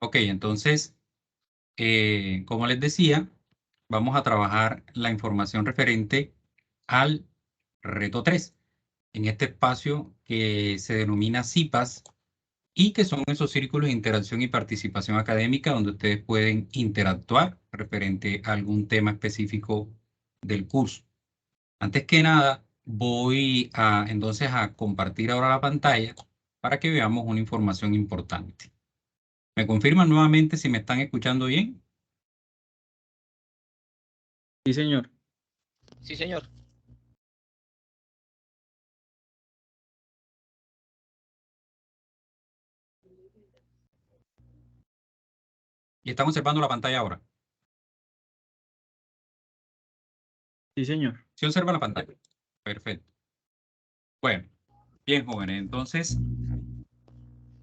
Ok, entonces, como les decía, vamos a trabajar la información referente al reto 3 en este espacio que se denomina CIPAS y que son esos círculos de interacción y participación académica donde ustedes pueden interactuar referente a algún tema específico del curso. Antes que nada, voy entonces a compartir ahora la pantalla para que veamos una información importante. ¿Me confirman nuevamente si me están escuchando bien? Sí, señor. Sí, señor. Y están observando la pantalla ahora. Sí, señor. ¿Sí observan la pantalla? Perfecto. Bueno, bien, jóvenes. Entonces,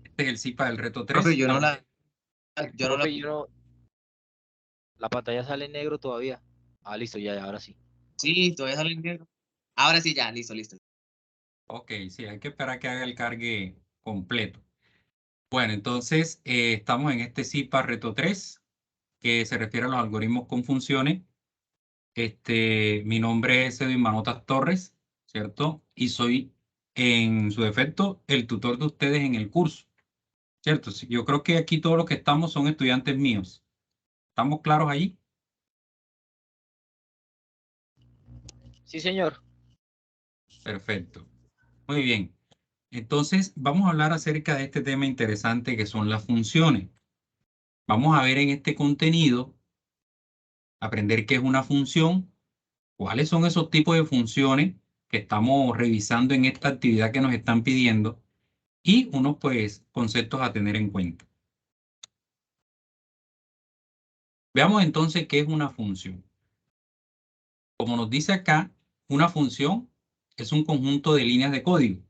este es el CIPA del reto 3. Profe, yo no la Profe, la pantalla sale en negro todavía. Ah, listo, ya, ahora sí. Sí, todavía sale en negro. Ahora sí, ya, listo. Ok, sí, hay que esperar que haga el cargue completo. Bueno, entonces estamos en este CIPA reto 3, que se refiere a los algoritmos con funciones. Mi nombre es Edwin Manotas Torres, ¿cierto? Y soy, en su defecto, el tutor de ustedes en el curso, ¿cierto? Sí, yo creo que aquí todos los que estamos son estudiantes míos. ¿Estamos claros allí? Sí, señor. Perfecto. Muy bien. Entonces, vamos a hablar acerca de este tema interesante que son las funciones. Vamos a ver en este contenido, aprender qué es una función, cuáles son esos tipos de funciones que estamos revisando en esta actividad que nos están pidiendo y unos pues conceptos a tener en cuenta. Veamos entonces qué es una función. Como nos dice acá, una función es un conjunto de líneas de código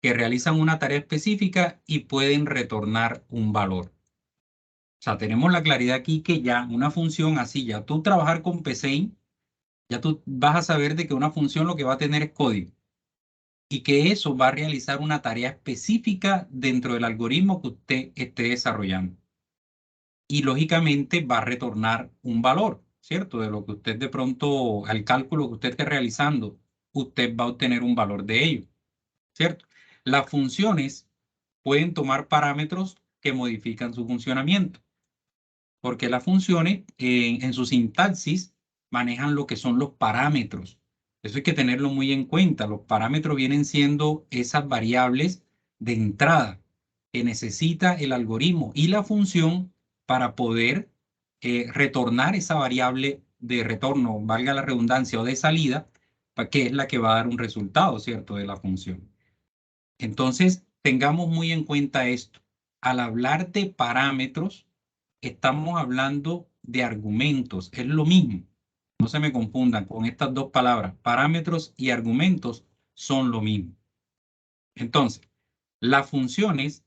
que realizan una tarea específica y pueden retornar un valor. O sea, tenemos la claridad aquí que ya una función así, ya tú trabajar con PCI, ya tú vas a saber de que una función lo que va a tener es código y que eso va a realizar una tarea específica dentro del algoritmo que usted esté desarrollando. Y lógicamente va a retornar un valor, ¿cierto? De lo que usted de pronto, al cálculo que usted esté realizando, usted va a obtener un valor de ello, ¿cierto? Las funciones pueden tomar parámetros que modifican su funcionamiento, porque las funciones en su sintaxis manejan lo que son los parámetros. Eso hay que tenerlo muy en cuenta. Los parámetros vienen siendo esas variables de entrada que necesita el algoritmo y la función para poder retornar esa variable de retorno, valga la redundancia, o de salida, que es la que va a dar un resultado, ¿cierto?, de la función. Entonces, tengamos muy en cuenta esto. Al hablar de parámetros, estamos hablando de argumentos, es lo mismo. No se me confundan con estas dos palabras. Parámetros y argumentos son lo mismo. Entonces, las funciones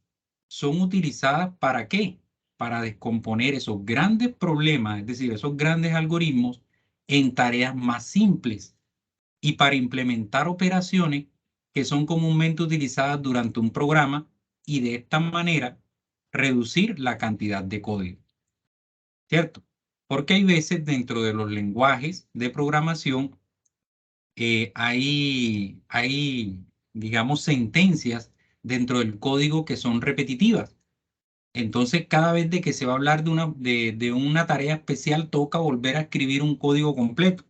son utilizadas ¿para qué? Para descomponer esos grandes problemas, es decir, esos grandes algoritmos en tareas más simples y para implementar operaciones que son comúnmente utilizadas durante un programa y de esta manera reducir la cantidad de código, ¿cierto? Porque hay veces dentro de los lenguajes de programación hay, digamos, sentencias dentro del código que son repetitivas. Entonces, cada vez de que se va a hablar de una tarea especial, toca volver a escribir un código completo.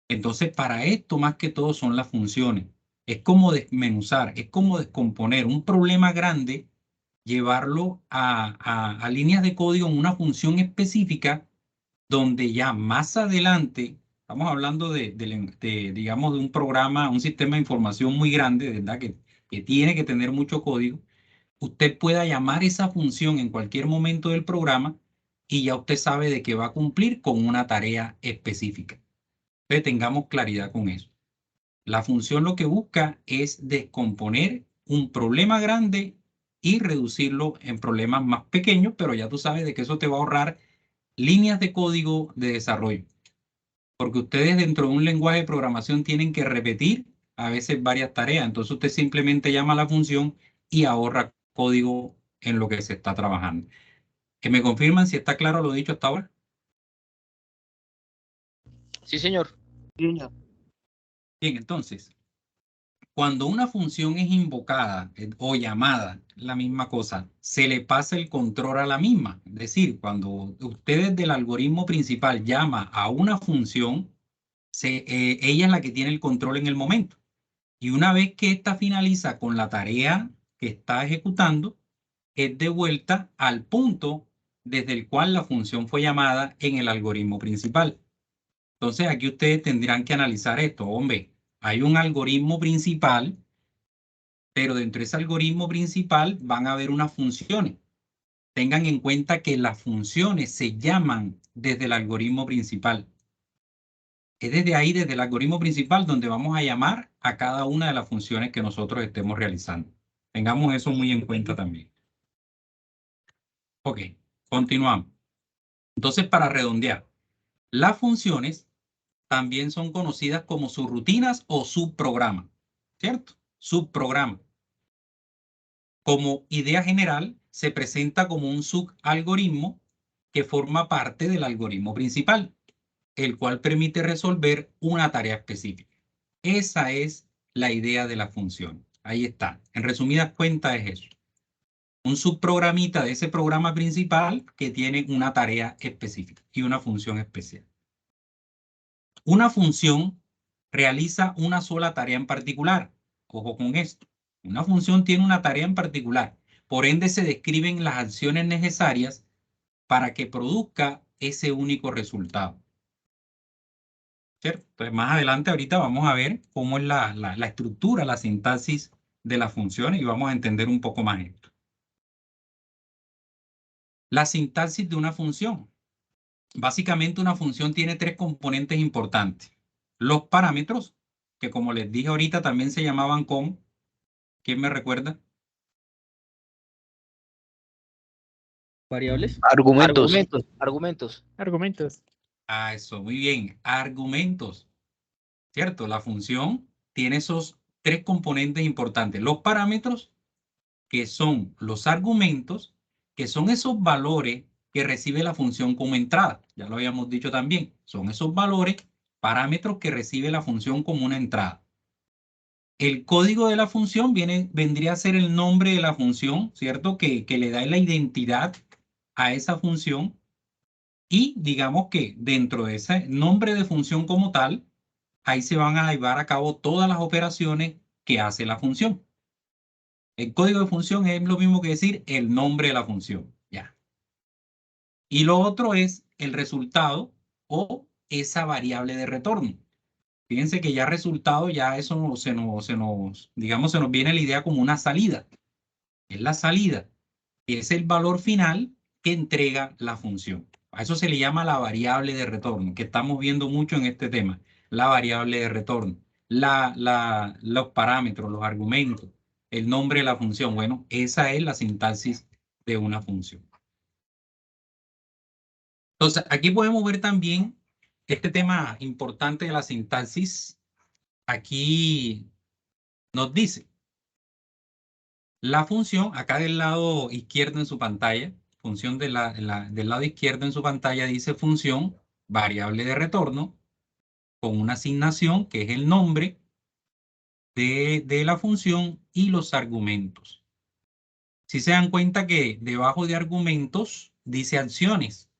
Entonces, para esto más que todo son las funciones. Es como desmenuzar, es como descomponer un problema grande, llevarlo a líneas de código en una función específica, donde ya más adelante, estamos hablando digamos, de un programa, un sistema de información muy grande, ¿verdad? Que tiene que tener mucho código. Usted pueda llamar esa función en cualquier momento del programa y ya usted sabe de que va a cumplir con una tarea específica. Entonces tengamos claridad con eso. La función lo que busca es descomponer un problema grande y reducirlo en problemas más pequeños, pero ya tú sabes de que eso te va a ahorrar líneas de código de desarrollo. Porque ustedes dentro de un lenguaje de programación tienen que repetir a veces varias tareas. Entonces usted simplemente llama a la función y ahorra código en lo que se está trabajando. ¿Que me confirman si está claro lo dicho hasta ahora? Sí, señor. Sí, señor. Bien, entonces, cuando una función es invocada o llamada, la misma cosa, se le pasa el control a la misma. Es decir, cuando ustedes del algoritmo principal llama a una función, ella es la que tiene el control en el momento. Y una vez que ésta finaliza con la tarea que está ejecutando, es devuelta al punto desde el cual la función fue llamada en el algoritmo principal. Entonces, aquí ustedes tendrán que analizar esto. Hombre, hay un algoritmo principal, pero dentro de ese algoritmo principal van a haber unas funciones. Tengan en cuenta que las funciones se llaman desde el algoritmo principal. Es desde ahí, desde el algoritmo principal, donde vamos a llamar a cada una de las funciones que nosotros estemos realizando. Tengamos eso muy en cuenta también. Ok, continuamos. Entonces, para redondear, las funciones también son conocidas como subrutinas o subprogramas, ¿cierto? Subprograma. Como idea general, se presenta como un subalgoritmo que forma parte del algoritmo principal, el cual permite resolver una tarea específica. Esa es la idea de la función. Ahí está. En resumidas cuentas es eso. Un subprogramita de ese programa principal que tiene una tarea específica y una función especial. Una función realiza una sola tarea en particular. Ojo con esto. Una función tiene una tarea en particular. Por ende, se describen las acciones necesarias para que produzca ese único resultado. ¿Cierto? Entonces, más adelante, ahorita vamos a ver cómo es la estructura, la sintaxis de las funciones y vamos a entender un poco más esto. La sintaxis de una función. Básicamente, una función tiene tres componentes importantes. Los parámetros, que como les dije ahorita, también se llamaban con, ¿quién me recuerda? Variables. Argumentos. Argumentos. Ah, eso, muy bien. Argumentos. ¿Cierto? La función tiene esos tres componentes importantes. Los parámetros, que son los argumentos, que son esos valores que recibe la función como entrada. Ya lo habíamos dicho también. Son esos valores, parámetros que recibe la función como una entrada. El código de la función vendría a ser el nombre de la función, ¿cierto? Que le da la identidad a esa función. Y digamos que dentro de ese nombre de función como tal, ahí se van a llevar a cabo todas las operaciones que hace la función. El código de función es lo mismo que decir el nombre de la función. Ya. Y lo otro es el resultado o esa variable de retorno. Fíjense que ya resultado, ya eso digamos, se nos viene la idea como una salida. Es la salida. Es el valor final que entrega la función. A eso se le llama la variable de retorno, que estamos viendo mucho en este tema. La variable de retorno, los parámetros, los argumentos, el nombre de la función. Bueno, esa es la sintaxis de una función. Entonces, aquí podemos ver también este tema importante de la sintaxis. Aquí nos dice, la función, acá del lado izquierdo en su pantalla, función del lado izquierdo en su pantalla dice función, variable de retorno, con una asignación que es el nombre de la función y los argumentos. Si se dan cuenta que debajo de argumentos dice acciones.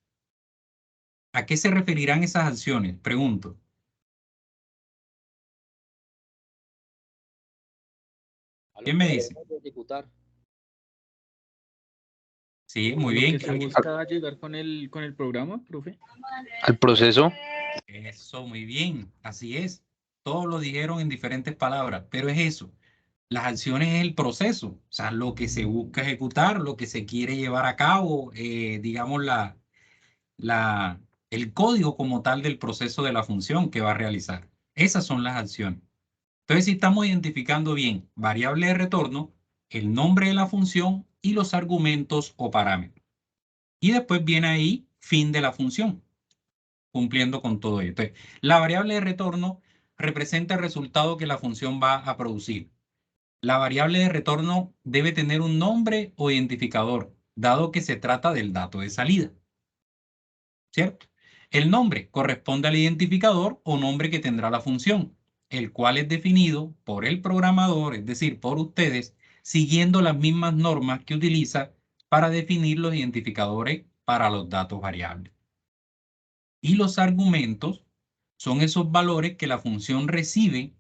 ¿A qué se referirán esas acciones? Pregunto. ¿Quién me dice? Ejecutar. Sí, muy Lo bien. que se busca llegar con el programa, profe. Al proceso. Eso, muy bien. Así es. Todos lo dijeron en diferentes palabras, pero es eso. Las acciones es el proceso, o sea, lo que se busca ejecutar, lo que se quiere llevar a cabo, digamos, el código como tal del proceso de la función que va a realizar. Esas son las acciones. Entonces, si estamos identificando bien variable de retorno, el nombre de la función y los argumentos o parámetros. Y después viene ahí fin de la función, cumpliendo con todo ello. Entonces, la variable de retorno representa el resultado que la función va a producir. La variable de retorno debe tener un nombre o identificador. dado que se trata del dato de salida, ¿cierto? El nombre corresponde al identificador o nombre que tendrá la función, el cual es definido por el programador, es decir, por ustedes, siguiendo las mismas normas que utiliza para definir los identificadores para los datos variables. Y los argumentos son esos valores que la función recibe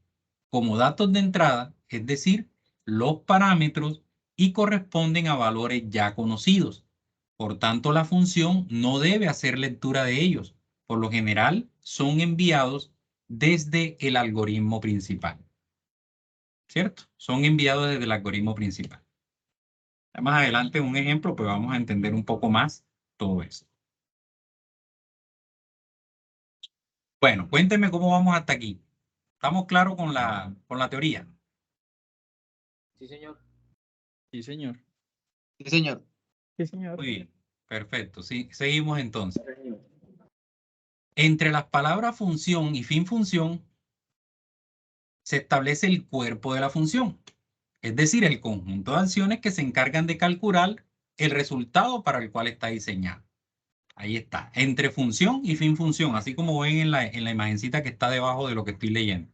como datos de entrada, es decir, los parámetros, y corresponden a valores ya conocidos. Por tanto, la función no debe hacer lectura de ellos. Por lo general, son enviados desde el algoritmo principal. ¿Cierto? Son enviados desde el algoritmo principal. Más adelante, un ejemplo, pues vamos a entender un poco más todo esto. Bueno, cuéntenme cómo vamos hasta aquí. ¿Estamos claros con la teoría? Sí, señor. Sí, señor. Sí, señor. Sí, señor. Muy bien, perfecto. Sí, seguimos entonces. Entre las palabras función y fin función se establece el cuerpo de la función, es decir, el conjunto de acciones que se encargan de calcular el resultado para el cual está diseñado. Ahí está, entre función y fin función, así como ven en la imagencita que está debajo de lo que estoy leyendo.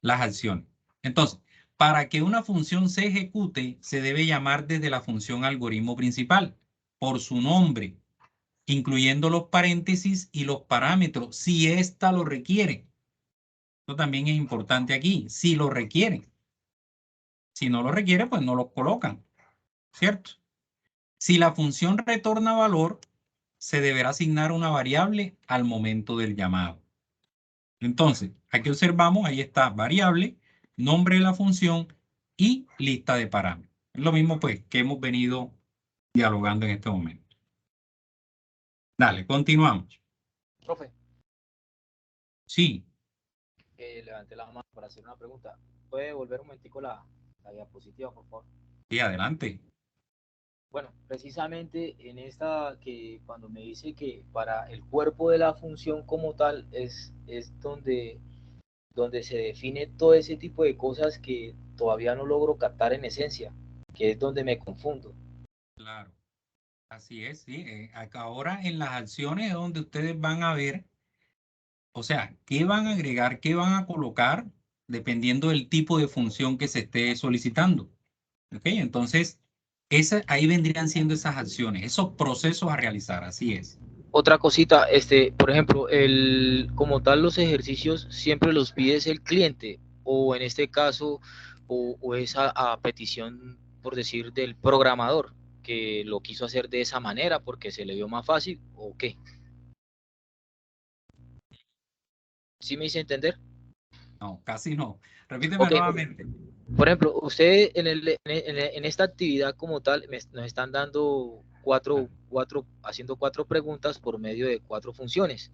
Las acciones. Entonces, para que una función se ejecute, se debe llamar desde la función algoritmo principal, por su nombre, incluyendo los paréntesis y los parámetros, si ésta lo requiere. Esto también es importante aquí, si lo requieren. Si no lo requiere, pues no lo colocan, ¿cierto? Si la función retorna valor, se deberá asignar una variable al momento del llamado. Entonces, aquí observamos, ahí está variable, nombre de la función y lista de parámetros. Es lo mismo pues que hemos venido dialogando en este momento. Dale, continuamos. Profe, Sí, levanté la mano para hacer una pregunta. ¿Puede volver un momentico la diapositiva, por favor? sí, adelante. Bueno, precisamente en esta que cuando me dice que para el cuerpo de la función como tal es donde se define todo ese tipo de cosas que todavía no logro captar en esencia, que es donde me confundo. Claro, así es, sí. Acá ahora en las acciones es donde ustedes van a ver, o sea, qué van a agregar, qué van a colocar, dependiendo del tipo de función que se esté solicitando. ¿Ok? Entonces, ahí vendrían siendo esas acciones, esos procesos a realizar, así es. Otra cosita, por ejemplo, como tal los ejercicios siempre los pides el cliente o en este caso o es a petición, por decir, del programador que lo quiso hacer de esa manera porque se le vio más fácil o qué. ¿Sí me hice entender? No, casi no. Repíteme Ok, nuevamente. por ejemplo, usted en esta actividad como tal nos están dando haciendo 4 preguntas por medio de 4 funciones.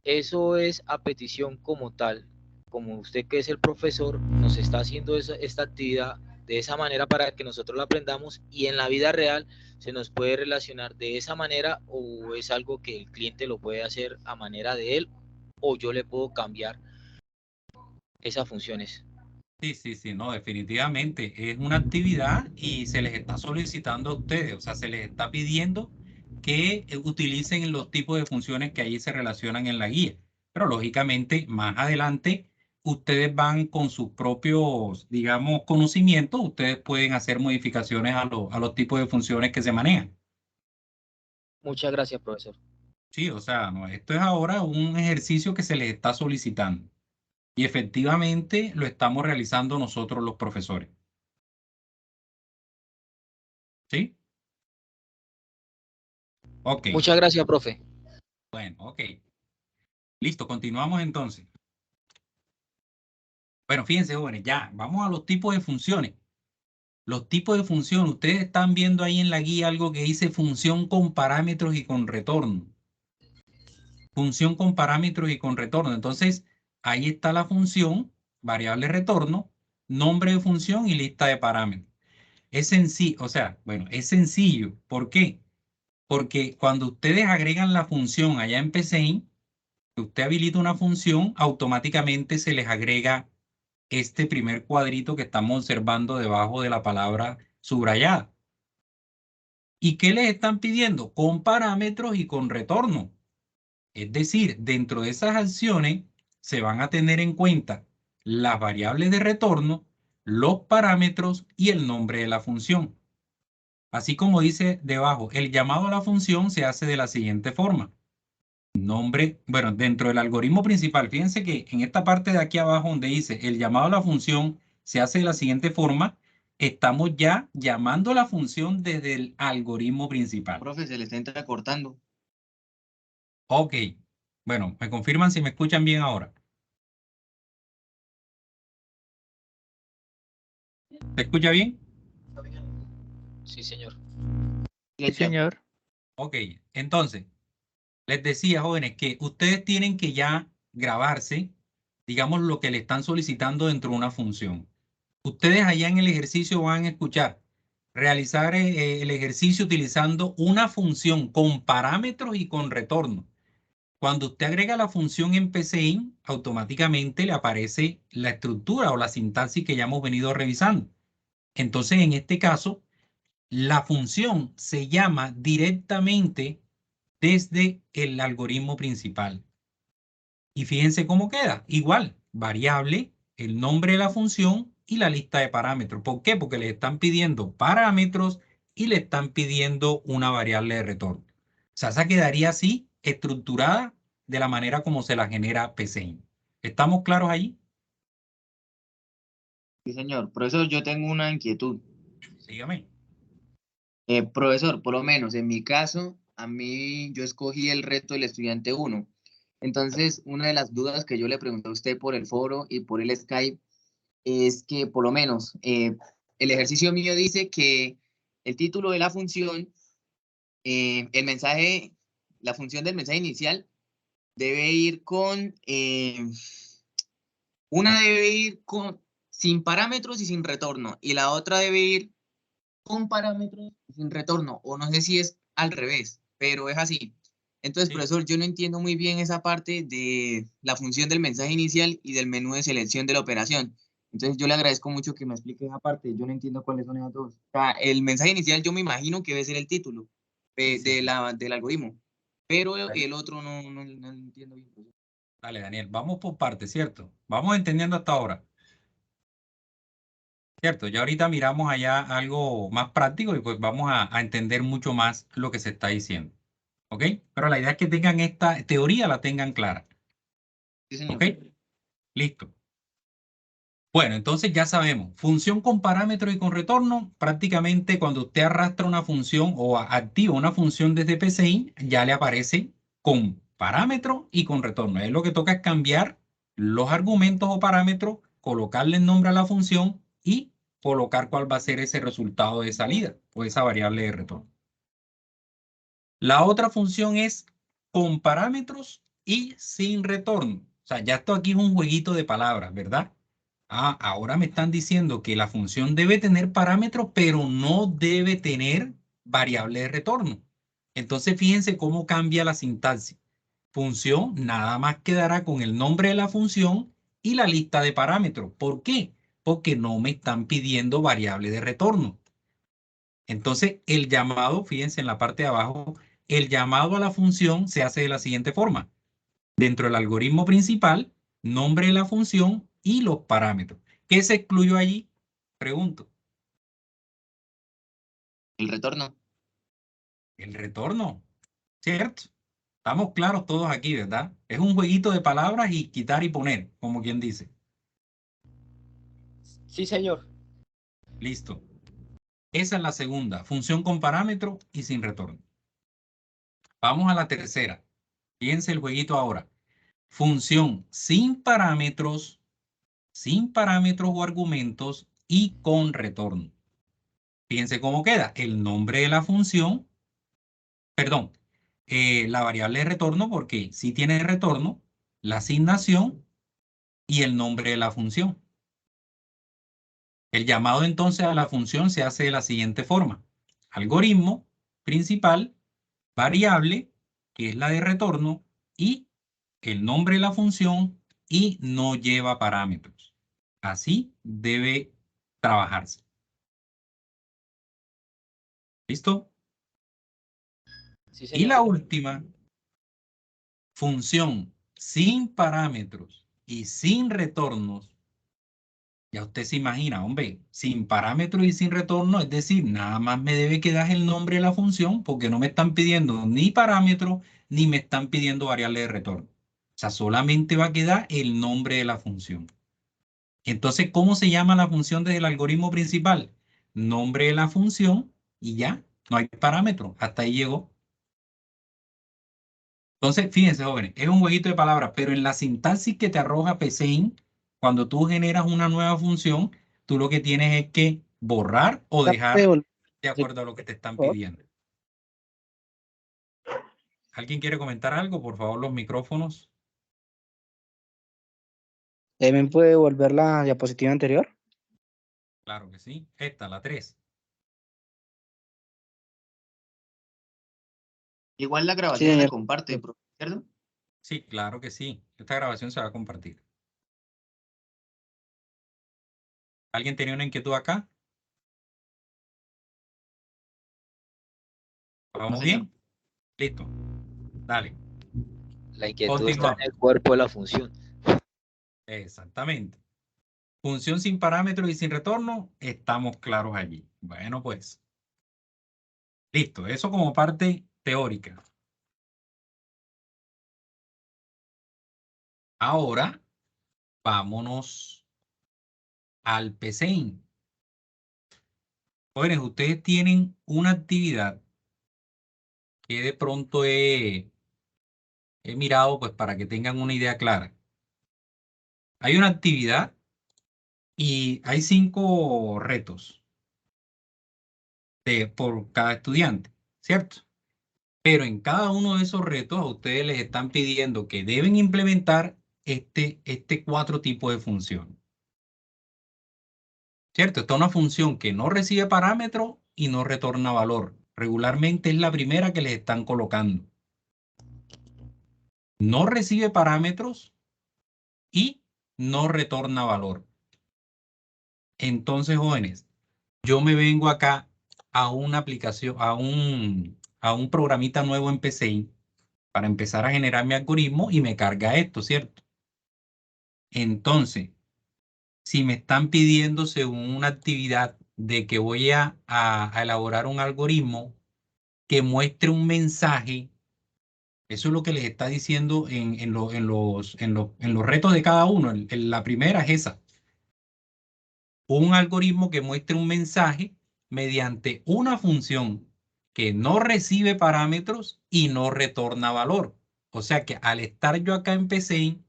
Eso es a petición como tal. Como usted que es el profesor, nos está haciendo esta actividad de esa manera para que nosotros la aprendamos y en la vida real se nos puede relacionar de esa manera o es algo que el cliente lo puede hacer a manera de él o yo le puedo cambiar esas funciones. Sí, sí, sí, no, definitivamente es una actividad y se les está solicitando a ustedes, o sea, se les está pidiendo que utilicen los tipos de funciones que ahí se relacionan en la guía. Pero lógicamente, más adelante, ustedes van con sus propios, digamos, conocimientos, ustedes pueden hacer modificaciones a los tipos de funciones que se manejan. Muchas gracias, profesor. Sí, o sea, no, esto es ahora un ejercicio que se les está solicitando y efectivamente lo estamos realizando nosotros los profesores. ¿Sí? Ok, Muchas gracias, profe. bueno, ok. Listo, continuamos entonces. Bueno, fíjense, jóvenes, ya, vamos a los tipos de funciones. Los tipos de función, ustedes están viendo ahí en la guía algo que dice función con parámetros y con retorno. Función con parámetros y con retorno. Entonces, ahí está la función, variable retorno, nombre de función y lista de parámetros. Es sencillo, o sea, bueno, es sencillo. ¿Por qué? Porque cuando ustedes agregan la función allá en PCIN, que usted habilita una función, automáticamente se les agrega este primer cuadrito que estamos observando debajo de la palabra subrayada. ¿Y qué les están pidiendo? Con parámetros y con retorno. Es decir, dentro de esas acciones se van a tener en cuenta las variables de retorno, los parámetros y el nombre de la función. Así como dice debajo, el llamado a la función se hace de la siguiente forma. Nombre, bueno, dentro del algoritmo principal, fíjense que en esta parte de aquí abajo donde dice el llamado a la función se hace de la siguiente forma, estamos ya llamando la función desde el algoritmo principal. Profe, se le está entrecortando. Ok, bueno, me confirman si me escuchan bien ahora. ¿Se escucha bien? Sí, señor. Sí, Silencio. señor. Ok, entonces, les decía, jóvenes, que ustedes tienen que ya grabarse, digamos, lo que le están solicitando dentro de una función. Ustedes allá en el ejercicio van a escuchar realizar el ejercicio utilizando una función con parámetros y con retorno. Cuando usted agrega la función en PCIN, automáticamente le aparece la estructura o la sintaxis que ya hemos venido revisando. Entonces, en este caso, la función se llama directamente desde el algoritmo principal. Y fíjense cómo queda. Igual, variable, el nombre de la función y la lista de parámetros. ¿Por qué? Porque le están pidiendo parámetros y le están pidiendo una variable de retorno. O sea, esa quedaría así, estructurada de la manera como se la genera PCIN. ¿Estamos claros ahí? Sí, señor. Profesor, yo tengo una inquietud. Dígame. Profesor, por lo menos en mi caso, a mí yo escogí el reto del estudiante 1. Entonces, una de las dudas que yo le pregunté a usted por el foro y por el Skype es que por lo menos el ejercicio mío dice que el título de la función, el mensaje, la función del mensaje inicial debe ir con, una debe ir con, sin parámetros y sin retorno, y la otra debe ir con parámetros y sin retorno, o no sé si es al revés, pero es así. Entonces, Sí. profesor, yo no entiendo muy bien esa parte de la función del mensaje inicial y del menú de selección de la operación. Entonces, yo le agradezco mucho que me explique esa parte. Yo no entiendo cuáles son esas dos. O sea, el mensaje inicial yo me imagino que debe ser el título Sí. del algoritmo, pero el otro no entiendo bien, profesor. Dale, Daniel, vamos por partes, ¿cierto? Vamos entendiendo hasta ahora, ¿cierto? Ya ahorita miramos allá algo más práctico y pues vamos a entender mucho más lo que se está diciendo, ¿ok? Pero la idea es que tengan esta teoría, la tengan clara, Sí, ¿ok? señor. Listo. Bueno, entonces ya sabemos, función con parámetro y con retorno, prácticamente cuando usted arrastra una función o activa una función desde PCI, ya le aparece con parámetro y con retorno. Es lo que toca es cambiar los argumentos o parámetros, colocarle el nombre a la función y colocar cuál va a ser ese resultado de salida o esa variable de retorno. La otra función es con parámetros y sin retorno. O sea, ya esto aquí es un jueguito de palabras, ¿verdad? Ah, ahora me están diciendo que la función debe tener parámetros, pero no debe tener variable de retorno. Entonces, fíjense cómo cambia la sintaxis. Función nada más quedará con el nombre de la función y la lista de parámetros. ¿Por qué? Porque no me están pidiendo variable de retorno. Entonces, el llamado, fíjense en la parte de abajo, el llamado a la función se hace de la siguiente forma. Dentro del algoritmo principal, nombre de la función y los parámetros. ¿Qué se excluyó allí? Pregunto. El retorno. El retorno, ¿cierto? Estamos claros todos aquí, ¿verdad? Es un jueguito de palabras y quitar y poner, como quien dice. Sí, señor. Listo. Esa es la segunda, función con parámetro y sin retorno. Vamos a la tercera. Fíjense el jueguito ahora. Función sin parámetros o argumentos y con retorno. Fíjense cómo queda el nombre de la función, perdón, la variable de retorno, porque sí tiene retorno, la asignación y el nombre de la función. El llamado entonces a la función se hace de la siguiente forma. Algoritmo principal, variable, que es la de retorno, y el nombre de la función y no lleva parámetros. Así debe trabajarse. ¿Listo? Sí, Y la señor. última, función sin parámetros y sin retornos. Ya usted se imagina, hombre, sin parámetros y sin retorno, es decir, nada más me debe quedar el nombre de la función porque no me están pidiendo ni parámetros ni me están pidiendo variable de retorno. O sea, solamente va a quedar el nombre de la función. Entonces, ¿cómo se llama la función desde el algoritmo principal? Nombre de la función y ya, no hay parámetros. Hasta ahí llegó. Entonces, fíjense, jóvenes, es un jueguito de palabras, pero en la sintaxis que te arroja PSeInt, cuando tú generas una nueva función, tú lo que tienes es que borrar o dejar de acuerdo a lo que te están pidiendo. ¿Alguien quiere comentar algo? Por favor, los micrófonos. ¿Me puede volver la diapositiva anterior? Claro que sí. Esta, la 3. Igual la Sí, grabación se señor. comparte, profe, ¿cierto? Sí, claro que sí. Esta grabación se va a compartir. ¿Alguien tenía una inquietud acá? No, ¿Vamos señor. bien? Listo. Dale. La inquietud está Continuamos. en el cuerpo de la función. Exactamente. Función sin parámetros y sin retorno, estamos claros allí. Bueno, pues. Listo. Eso como parte teórica. Ahora, vámonos al PSeInt. Jóvenes, ustedes tienen una actividad que de pronto he mirado, pues para que tengan una idea clara. Hay una actividad y hay 5 retos por cada estudiante, ¿cierto? Pero en cada uno de esos retos a ustedes les están pidiendo que deben implementar este 4 tipos de función. ¿Cierto? Esta es una función que no recibe parámetros y no retorna valor. Regularmente es la primera que les están colocando. No recibe parámetros y no retorna valor. Entonces, jóvenes, yo me vengo acá a una aplicación, a un programita nuevo en PCI para empezar a generar mi algoritmo y me carga esto, ¿cierto? Entonces, si me están pidiendo según una actividad de que voy a elaborar un algoritmo que muestre un mensaje, eso es lo que les está diciendo en los retos de cada uno. La primera es esa. Un algoritmo que muestre un mensaje mediante una función que no recibe parámetros y no retorna valor. O sea que al estar yo acá en PCI,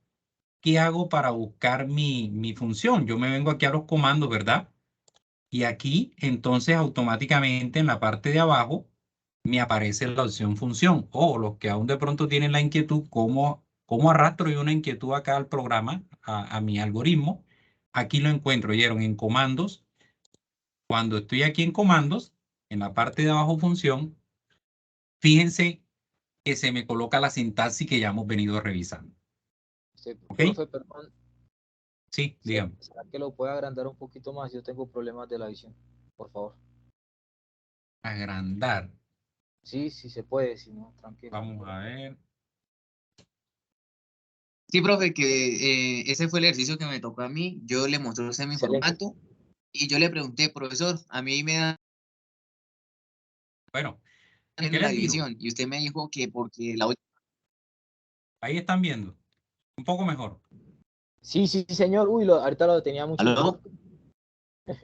¿qué hago para buscar mi función? Yo me vengo aquí a los comandos, ¿verdad? Y aquí, entonces, automáticamente en la parte de abajo, me aparece la opción función. O los que aún de pronto tienen la inquietud, ¿cómo arrastro yo una inquietud acá al programa, a mi algoritmo? Aquí lo encuentro, ¿oyeron? En comandos. Cuando estoy aquí en comandos, en la parte de abajo función, fíjense que se me coloca la sintaxis que ya hemos venido revisando. ¿Ok? Profe, perdón, Sí, dígame. ¿será que lo puede agrandar un poquito más? Yo tengo problemas de la visión, por favor. Agrandar. Sí, sí se puede, si no, tranquilo. Vamos a ver. Sí, profe, que ese fue el ejercicio que me tocó a mí. Yo le mostré a usted mi Excelente. formato y yo le pregunté, profesor, a mí me dan Bueno, ¿qué en la les digo? división y usted me dijo que porque la última. Ahí están viendo. Un poco mejor. Sí, sí, señor. Uy, ahorita lo tenía mucho mejor. ¿Aló?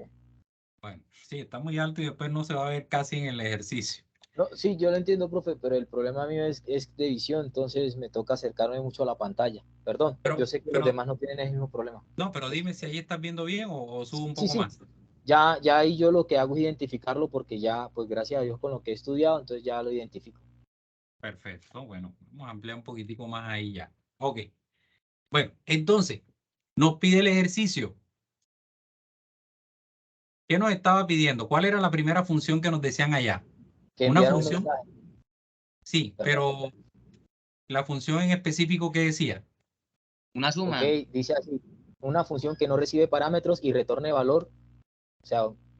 Bueno, sí, está muy alto y después no se va a ver casi en el ejercicio. No, sí, yo lo entiendo, profe, pero el problema mío es de visión, entonces me toca acercarme mucho a la pantalla. Perdón, yo sé que los demás no tienen el mismo problema. No, pero dime si ahí estás viendo bien o subo un Sí, poco sí, más. ya ahí yo lo que hago es identificarlo porque ya, pues gracias a Dios con lo que he estudiado, entonces ya lo identifico. Perfecto. Bueno, vamos a ampliar un poquitico más ahí ya. Ok. Bueno, entonces, nos pide el ejercicio. ¿Qué nos estaba pidiendo? ¿Cuál era la primera función que nos decían allá? Que Una enviaron un función, mensaje. sí, pero la función en específico, ¿qué decía? Una Ok, suma. dice así, una función que no recibe parámetros y retorne valor. O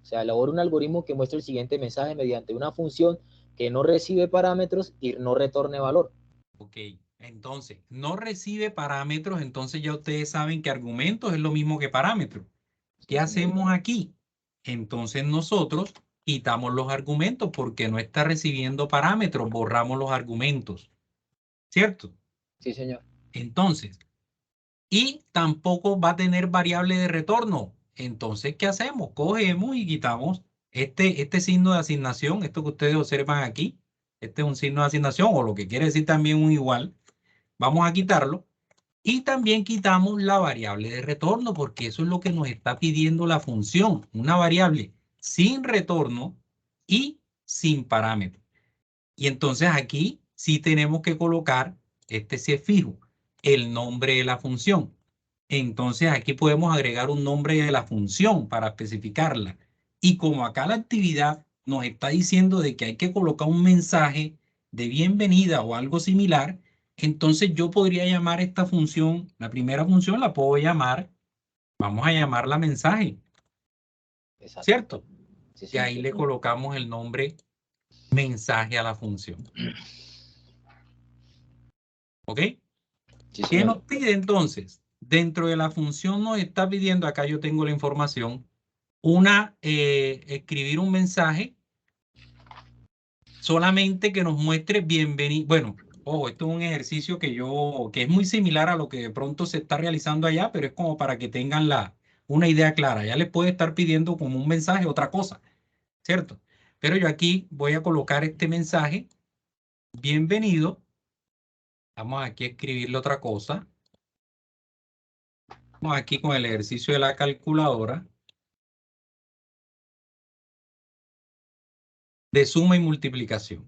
sea, elabora un algoritmo que muestra el siguiente mensaje mediante una función que no recibe parámetros y no retorne valor. Ok, entonces, no recibe parámetros, entonces ya ustedes saben que argumentos es lo mismo que parámetros. ¿Qué hacemos aquí? Entonces nosotros quitamos los argumentos porque no está recibiendo parámetros, borramos los argumentos, ¿cierto? Sí, señor. Entonces, y tampoco va a tener variable de retorno. Entonces, ¿qué hacemos? Cogemos y quitamos este signo de asignación, esto que ustedes observan aquí. Este es un signo de asignación o lo que quiere decir también un igual. Vamos a quitarlo. Y también quitamos la variable de retorno porque eso es lo que nos está pidiendo la función. Una variable sin retorno y sin parámetro. Y entonces aquí sí tenemos que colocar, este sí es fijo, el nombre de la función. Entonces aquí podemos agregar un nombre de la función para especificarla. Y como acá la actividad nos está diciendo de que hay que colocar un mensaje de bienvenida o algo similar, entonces yo podría llamar esta función, la primera función la puedo llamar, vamos a llamarla mensaje, Exacto. ¿cierto? Sí, Y señor. ahí le colocamos el nombre mensaje a la función. ¿Ok? Sí, ¿Qué nos señor. pide entonces? Dentro de la función nos está pidiendo, acá yo tengo la información, escribir un mensaje solamente que nos muestre bienvenido. Bueno, ojo, esto es un ejercicio que es muy similar a lo que de pronto se está realizando allá, pero es como para que tengan una idea clara. Ya les puede estar pidiendo como un mensaje otra cosa, ¿cierto? Pero yo aquí voy a colocar este mensaje, bienvenido. Vamos aquí a escribirle otra cosa. Vamos aquí con el ejercicio de la calculadora de suma y multiplicación.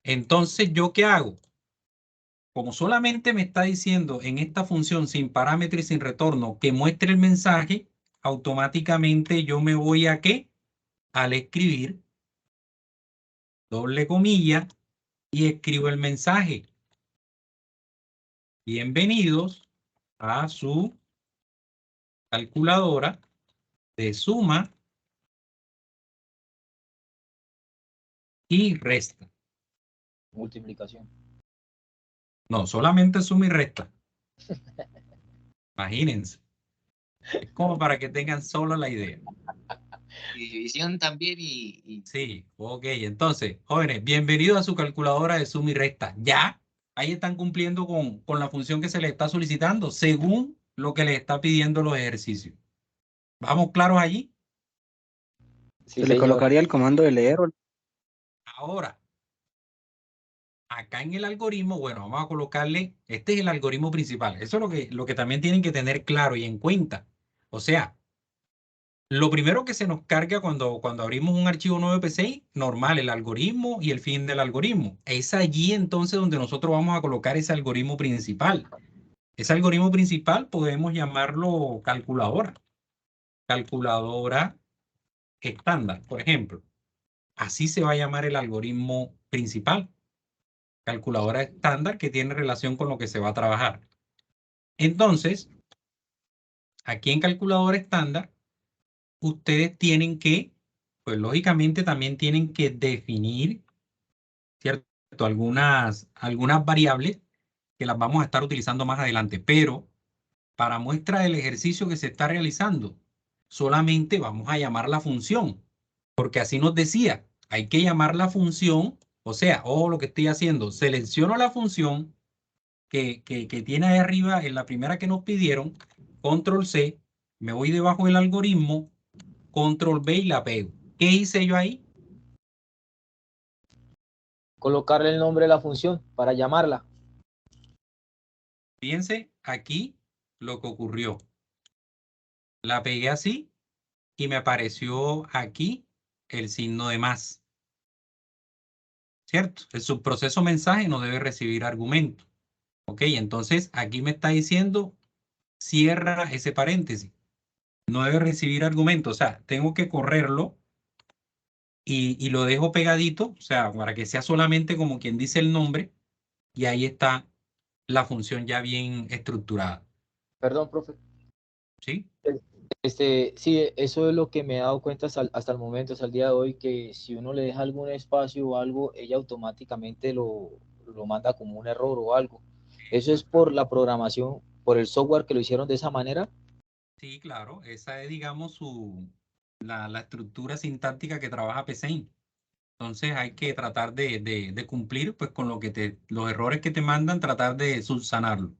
Entonces, ¿yo qué hago? Como solamente me está diciendo en esta función sin parámetro y sin retorno que muestre el mensaje, automáticamente yo me voy a ¿qué? Al escribir, doble comilla, y escribo el mensaje. Bienvenidos a su calculadora de suma y resta. Multiplicación. No, solamente suma y resta. Imagínense. Es como para que tengan solo la idea. Y división también y Sí, ok. Entonces, jóvenes, bienvenidos a su calculadora de suma y resta. Ya, ahí están cumpliendo con la función que se les está solicitando, según lo que les está pidiendo los ejercicios. ¿Vamos claros allí? Sí, Se le señor. colocaría el comando de leer. Ahora, acá en el algoritmo, bueno, vamos a colocarle, este es el algoritmo principal. Eso es lo que también tienen que tener claro y en cuenta. O sea, lo primero que se nos carga cuando abrimos un archivo nuevo de P6, normal, el algoritmo y el fin del algoritmo. Es allí entonces donde nosotros vamos a colocar ese algoritmo principal. Ese algoritmo principal podemos llamarlo calculadora. Calculadora estándar, por ejemplo. Así se va a llamar el algoritmo principal. Calculadora estándar que tiene relación con lo que se va a trabajar. Entonces, aquí en calculadora estándar, ustedes tienen que, pues lógicamente también tienen que definir, ¿cierto? Algunas variables que las vamos a estar utilizando más adelante, pero para muestra del ejercicio que se está realizando, solamente vamos a llamar la función, porque así nos decía, hay que llamar la función, o sea, ojo lo que estoy haciendo, selecciono la función que tiene ahí arriba en la primera que nos pidieron, control C, me voy debajo del algoritmo, control B y la pego. ¿Qué hice yo ahí? Colocarle el nombre de la función para llamarla. Fíjense aquí lo que ocurrió. La pegué así y me apareció aquí el signo de más. ¿Cierto? El subproceso mensaje no debe recibir argumento. Ok, entonces aquí me está diciendo cierra ese paréntesis. No debe recibir argumento. O sea, tengo que correrlo y lo dejo pegadito. O sea, para que sea solamente como quien dice el nombre. Y ahí está la función ya bien estructurada. Perdón, profe. ¿Sí? Sí, eso es lo que me he dado cuenta hasta el momento, hasta el día de hoy, que si uno le deja algún espacio o algo, ella automáticamente lo manda como un error o algo. Eso es por la programación, por el software que lo hicieron de esa manera. Sí, claro, esa es, digamos, la estructura sintáctica que trabaja PCInt. Entonces hay que tratar de cumplir pues, con los errores que te mandan, tratar de subsanarlo.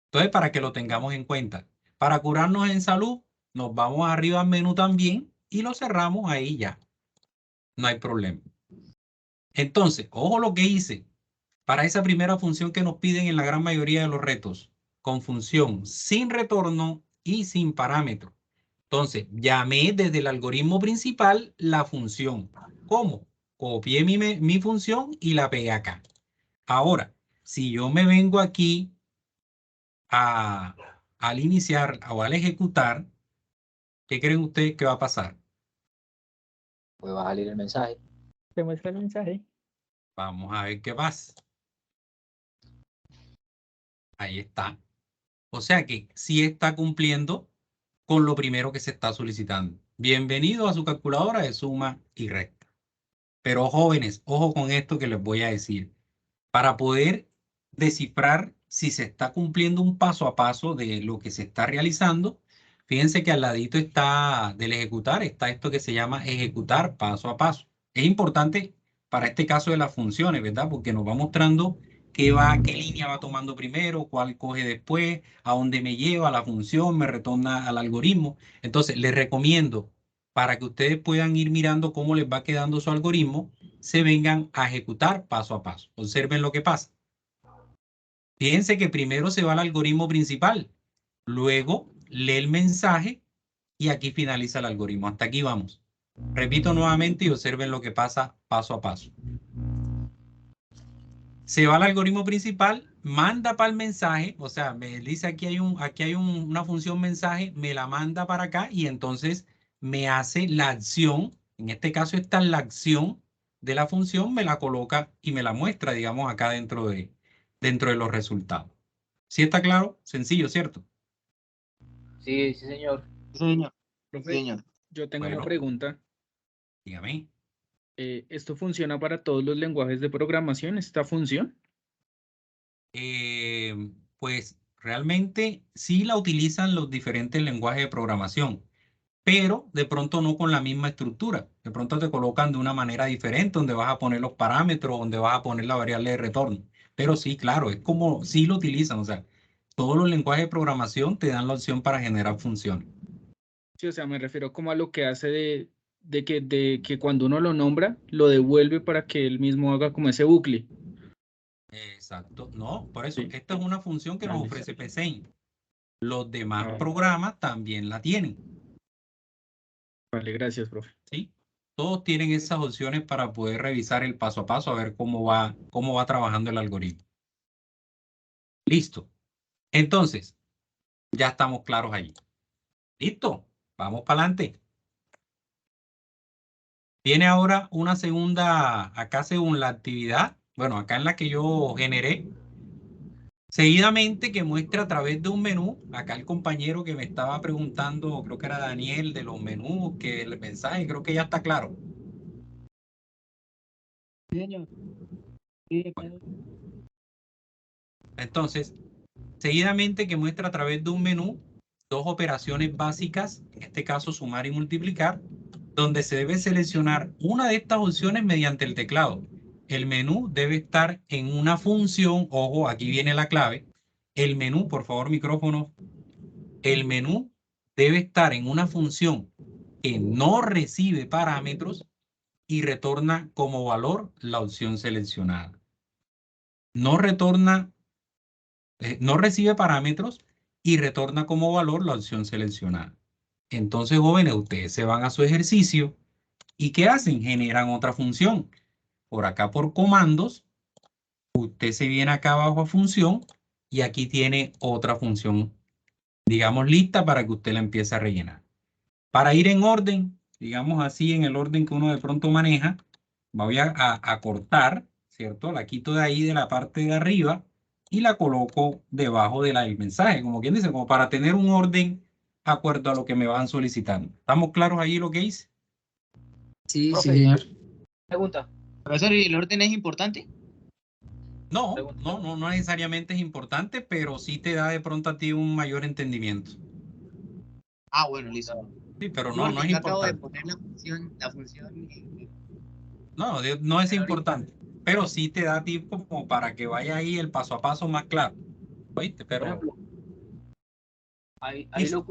Entonces, para que lo tengamos en cuenta. Para curarnos en salud, nos vamos arriba al menú también y lo cerramos ahí ya. No hay problema. Entonces, ojo lo que hice. Para esa primera función que nos piden en la gran mayoría de los retos, con función sin retorno y sin parámetro. Entonces, llamé desde el algoritmo principal la función. ¿Cómo? Copié mi función y la pegué acá. Ahora, si yo me vengo aquí al iniciar o al ejecutar, ¿qué creen ustedes que va a pasar? Pues va a salir el mensaje. Te muestra el mensaje. Vamos a ver qué pasa. Ahí está. O sea que sí está cumpliendo con lo primero que se está solicitando. Bienvenido a su calculadora de suma y resta. Pero jóvenes, ojo con esto que les voy a decir. Para poder descifrar si se está cumpliendo un paso a paso de lo que se está realizando, fíjense que al ladito está del ejecutar, está esto que se llama ejecutar paso a paso. Es importante para este caso de las funciones, ¿verdad? Porque nos va mostrando qué línea va tomando primero, cuál coge después, a dónde me lleva la función, me retorna al algoritmo. Entonces, les recomiendo, para que ustedes puedan ir mirando cómo les va quedando su algoritmo, se vengan a ejecutar paso a paso. Observen lo que pasa. Fíjense que primero se va al algoritmo principal, luego lee el mensaje y aquí finaliza el algoritmo. Hasta aquí vamos. Repito nuevamente y observen lo que pasa paso a paso. Se va al algoritmo principal, manda para el mensaje, o sea, me dice aquí hay una función mensaje, me la manda para acá y entonces me hace la acción. En este caso está la acción de la función, me la coloca y me la muestra, digamos, acá dentro de los resultados. ¿Sí está claro? Sencillo, ¿cierto? Sí, sí, señor. Sí, señor. Sí, Profe, señor. yo tengo una Bueno, pregunta. dígame. ¿Esto funciona para todos los lenguajes de programación, esta función? Pues realmente sí la utilizan los diferentes lenguajes de programación, pero de pronto no con la misma estructura. De pronto te colocan de una manera diferente, donde vas a poner los parámetros, donde vas a poner la variable de retorno. Pero sí, claro, es como sí lo utilizan. O sea, todos los lenguajes de programación te dan la opción para generar funciones. Sí, o sea, me refiero como a lo que hace de que cuando uno lo nombra, lo devuelve para que él mismo haga como ese bucle. Exacto. No, por eso, Sí. esta es una función que nos Vale. ofrece PCInt. Los demás Ah, programas también la tienen. vale, gracias, profe. ¿Sí? Todos tienen esas opciones para poder revisar el paso a paso, a ver cómo va trabajando el algoritmo. Listo. Entonces, ya estamos claros ahí. Listo. Vamos para adelante. Tiene ahora una segunda, acá según la actividad, bueno, acá en la que yo generé, seguidamente que muestra a través de un menú, acá el compañero que me estaba preguntando, creo que era Daniel, de los menús, que el mensaje, creo que ya está claro. Sí, señor. Sí, Bueno, entonces, seguidamente que muestra a través de un menú dos operaciones básicas, en este caso sumar y multiplicar, donde se debe seleccionar una de estas opciones mediante el teclado. El menú debe estar en una función, ojo, aquí viene la clave. El menú, por favor, micrófono. El menú debe estar en una función que no recibe parámetros y retorna como valor la opción seleccionada. No retorna no recibe parámetros y retorna como valor la opción seleccionada. Entonces, jóvenes, ustedes se van a su ejercicio y ¿qué hacen? Generan otra función. Por acá por comandos, usted se viene acá abajo a función y aquí tiene otra función, digamos, lista para que usted la empiece a rellenar. Para ir en orden, digamos así, en el orden que uno de pronto maneja, voy a cortar, ¿cierto? La quito de ahí de la parte de arriba y la coloco debajo del mensaje, como quien dice, como para tener un orden de acuerdo a lo que me van solicitando. ¿Estamos claros ahí lo que hice? Sí, Profe, señor. pregunta. Profesor, ¿y el orden es importante? No, Pregunta. no necesariamente es importante, pero sí te da de pronto a ti un mayor entendimiento. Ah, bueno, listo. Sí, pero No, no porque es yo acabo de importante. poner la función No es ahorita. importante, pero sí te da a ti como para que vaya ahí el paso a paso más claro. ¿Oíste? Por Pero ejemplo, ahí listo.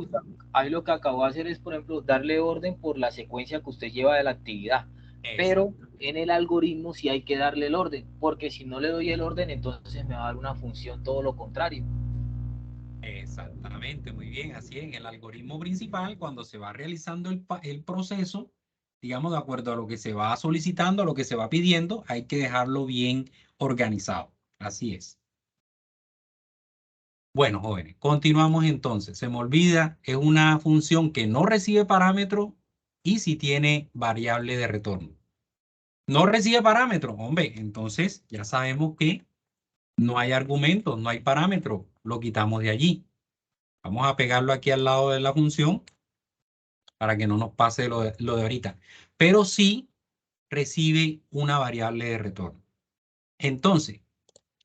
ahí lo que acabo de hacer es, por ejemplo, darle orden por la secuencia que usted lleva de la actividad. Pero Exacto. en el algoritmo sí hay que darle el orden, porque si no le doy el orden, entonces me va a dar una función todo lo contrario. Exactamente, muy bien. Así es, en el algoritmo principal, cuando se va realizando el proceso, digamos, de acuerdo a lo que se va solicitando, a lo que se va pidiendo, hay que dejarlo bien organizado. Así es. Bueno, jóvenes, continuamos entonces. Se me olvida, es una función que no recibe parámetro y sí tiene variable de retorno. No recibe parámetros, hombre, entonces ya sabemos que no hay argumentos, no hay parámetros, lo quitamos de allí. Vamos a pegarlo aquí al lado de la función para que no nos pase lo de ahorita. Pero sí recibe una variable de retorno. Entonces,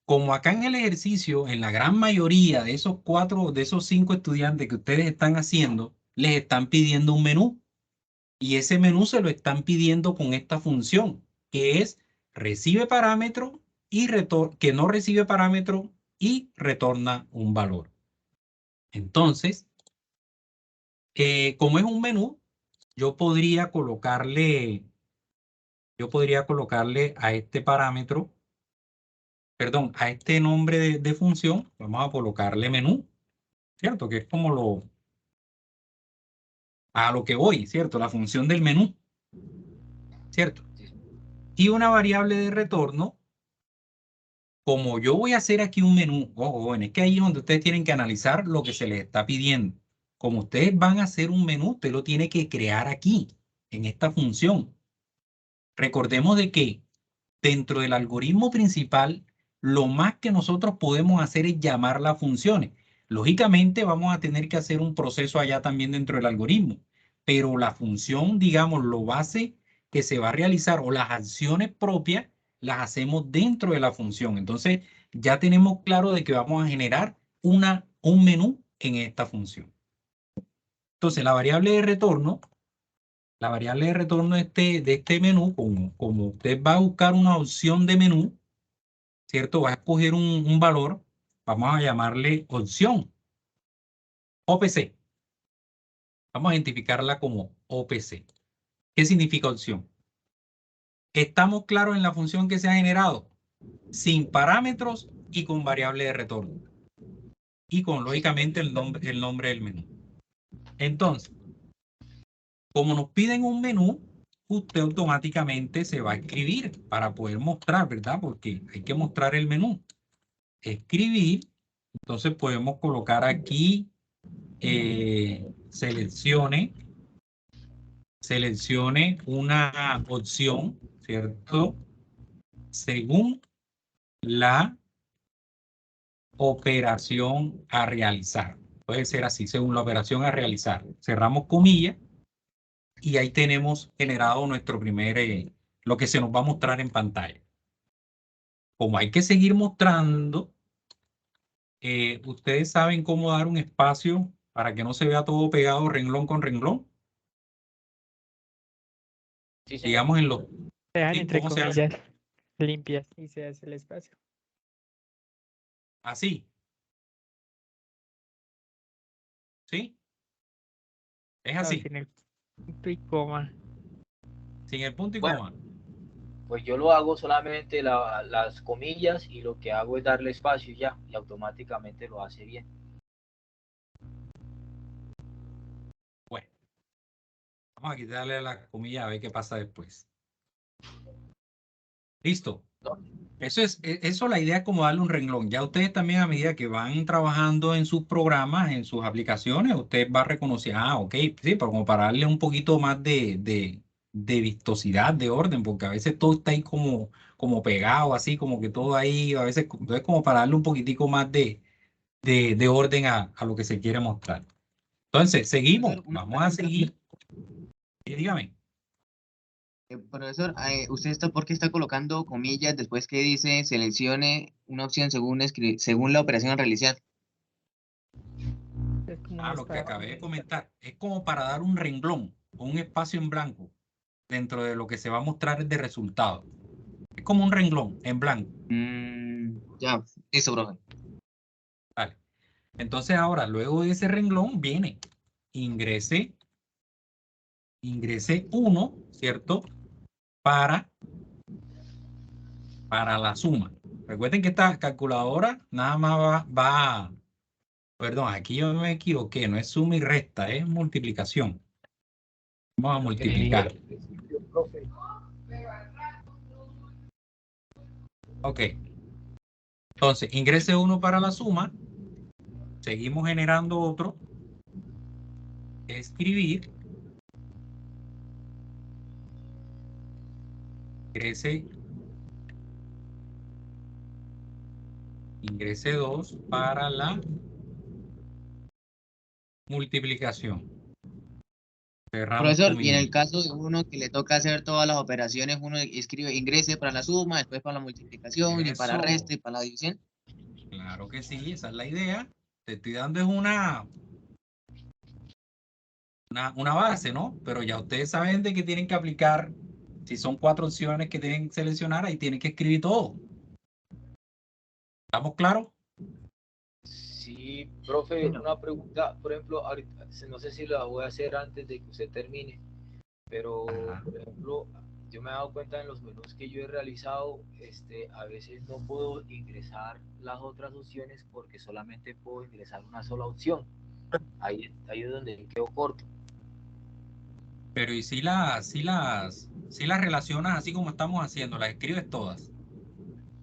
como acá en el ejercicio, en la gran mayoría de esos 5 estudiantes que ustedes están haciendo, les están pidiendo un menú. Y ese menú se lo están pidiendo con esta función, que es recibe parámetro y que no recibe parámetro y retorna un valor. Entonces, como es un menú, yo podría colocarle a este parámetro, perdón, a este nombre de función, vamos a colocarle menú, ¿cierto? Que es como a lo que voy, ¿cierto? La función del menú, ¿cierto? Y una variable de retorno, como yo voy a hacer aquí un menú, ojo, bueno, es que ahí es donde ustedes tienen que analizar lo que se les está pidiendo. Como ustedes van a hacer un menú, usted lo tiene que crear aquí, en esta función. Recordemos de que dentro del algoritmo principal, lo más que nosotros podemos hacer es llamar las funciones. Lógicamente vamos a tener que hacer un proceso allá también dentro del algoritmo, pero la función, digamos, lo base que se va a realizar o las acciones propias las hacemos dentro de la función. Entonces ya tenemos claro de que vamos a generar un menú en esta función. Entonces la variable de retorno de este menú, como usted va a buscar una opción de menú, ¿cierto? Va a escoger un valor, vamos a llamarle opción, OPC. Vamos a identificarla como OPC. ¿Qué significa opción? Estamos claros en la función que se ha generado, sin parámetros y con variable de retorno. Y con, lógicamente, el nombre del menú. Entonces, como nos piden un menú, usted automáticamente se va a escribir para poder mostrar, ¿verdad? Porque hay que mostrar el menú. Escribir, entonces podemos colocar aquí, seleccione una opción, ¿cierto? Según la operación a realizar. Puede ser así, según la operación a realizar. Cerramos comillas y ahí tenemos generado nuestro lo que se nos va a mostrar en pantalla. Como hay que seguir mostrando, ustedes saben cómo dar un espacio para que no se vea todo pegado renglón con renglón. Sí, señor. Digamos en los... Se dejan ¿Sí? entre ¿Cómo se hace? comillas limpias y se hace el espacio. Así. ¿Sí? Es No, así, sin el punto y coma. sin el punto y Bueno, coma. pues yo lo hago solamente las comillas y lo que hago es darle espacio ya y automáticamente lo hace bien. Bueno, vamos a quitarle la comilla a ver qué pasa después. Listo. No, Eso la idea es como darle un renglón. Ya ustedes también a medida que van trabajando en sus programas, en sus aplicaciones, usted va a reconocer, ok, sí, pero como para darle un poquito más de vistosidad, de orden, porque a veces todo está ahí como pegado, así, como que todo ahí, a veces, entonces como para darle un poquitico más de orden a lo que se quiere mostrar. Entonces, seguimos. Profesor, una Vamos a pregunta. seguir. Y dígame. Profesor, ¿usted por qué está colocando comillas después que dice seleccione una opción según la operación a realizar? Es como un Ah, lo que estado. acabé de comentar. Es como para dar un renglón o un espacio en blanco dentro de lo que se va a mostrar de resultado. Es como un renglón en blanco. Ya, listo, profe. Vale. Entonces ahora, luego de ese renglón viene ingrese 1, ¿cierto? Para la suma. Recuerden que esta calculadora nada más perdón, aquí yo me equivoqué, no es suma y resta, es multiplicación. Vamos a multiplicar. Ok. Entonces, ingrese 1 para la suma. Seguimos generando otro. Escribir. Ingrese 2 para la multiplicación. Cerramos Profesor, y en el comillas. caso de uno que le toca hacer todas las operaciones, uno escribe ingrese para la suma, después para la multiplicación y para la Eso, resta y para la división. claro que sí, esa es la idea. Te estoy dando es una base, ¿no? Pero ya ustedes saben de que tienen que aplicar, si son 4 opciones que tienen que seleccionar, ahí tienen que escribir todo. ¿Estamos claros? Sí, profe, una pregunta, por ejemplo, ahorita, no sé si la voy a hacer antes de que usted termine, pero, Ajá. por ejemplo, yo me he dado cuenta en los menús que yo he realizado, a veces no puedo ingresar las otras opciones porque solamente puedo ingresar una sola opción. Ahí es donde quedo corto. Pero ¿y si las relacionas así como estamos haciendo? ¿Las escribes todas?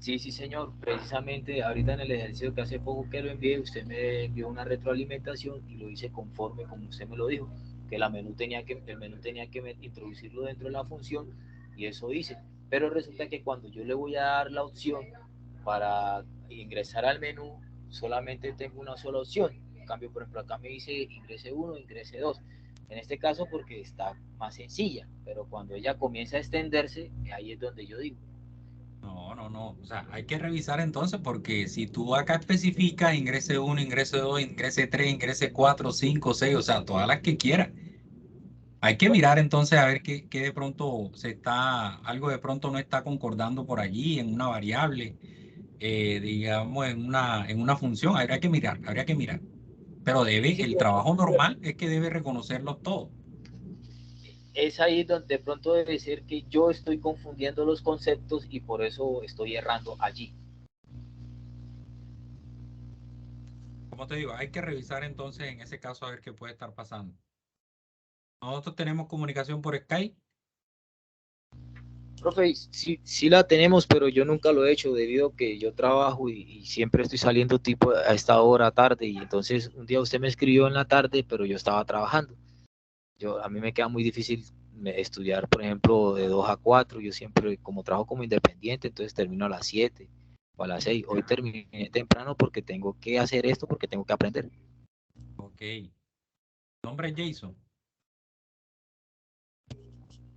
Sí, sí, señor. Precisamente ahorita en el ejercicio que hace poco que lo envié, usted me envió una retroalimentación y lo hice conforme como usted me lo dijo, que el menú tenía que introducirlo dentro de la función y eso hice. Pero resulta que cuando yo le voy a dar la opción para ingresar al menú, solamente tengo una sola opción. En cambio, por ejemplo, acá me dice ingrese 1, ingrese 2. En este caso porque está más sencilla, pero cuando ella comienza a extenderse, ahí es donde yo digo. No, no, no. O sea, hay que revisar entonces porque si tú acá especificas ingrese 1, ingrese 2, ingrese 3, ingrese 4, 5, 6, o sea, todas las que quieras. Hay que Bueno, mirar entonces a ver qué de pronto algo de pronto no está concordando por allí en una variable, digamos en una función. Habría que mirar. Pero sí, el trabajo normal es que debe reconocerlos todos. es ahí donde de pronto debe ser que yo estoy confundiendo los conceptos y por eso estoy errando allí. Como te digo, hay que revisar entonces en ese caso a ver qué puede estar pasando. Nosotros tenemos comunicación por Skype. Profe, sí, sí la tenemos, pero yo nunca lo he hecho debido a que yo trabajo y siempre estoy saliendo tipo a esta hora tarde y entonces un día usted me escribió en la tarde, pero yo estaba trabajando. A mí me queda muy difícil estudiar, por ejemplo, de 2 a 4. Yo siempre, como trabajo como independiente, entonces termino a las 7 o a las 6. Hoy terminé temprano porque tengo que hacer esto, porque tengo que aprender. Ok. Nombre es Jason.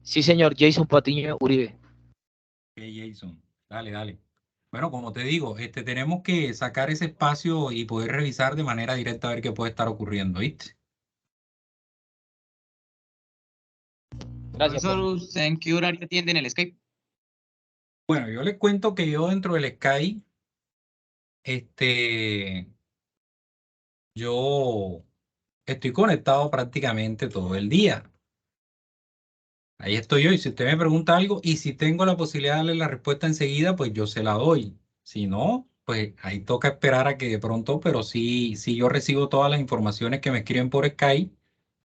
Sí, señor, Jason Patiño Uribe. Ok, Jason. Dale, dale. Bueno, como te digo, tenemos que sacar ese espacio y poder revisar de manera directa a ver qué puede estar ocurriendo, ¿viste? Gracias, Profesor, profe. ¿usted en qué horario atiende en el Skype? Bueno, yo les cuento que yo dentro del Skype, yo estoy conectado prácticamente todo el día. Ahí estoy yo y si usted me pregunta algo y si tengo la posibilidad de darle la respuesta enseguida, pues yo se la doy. Si no, pues ahí toca esperar a que de pronto, pero sí yo recibo todas las informaciones que me escriben por Skype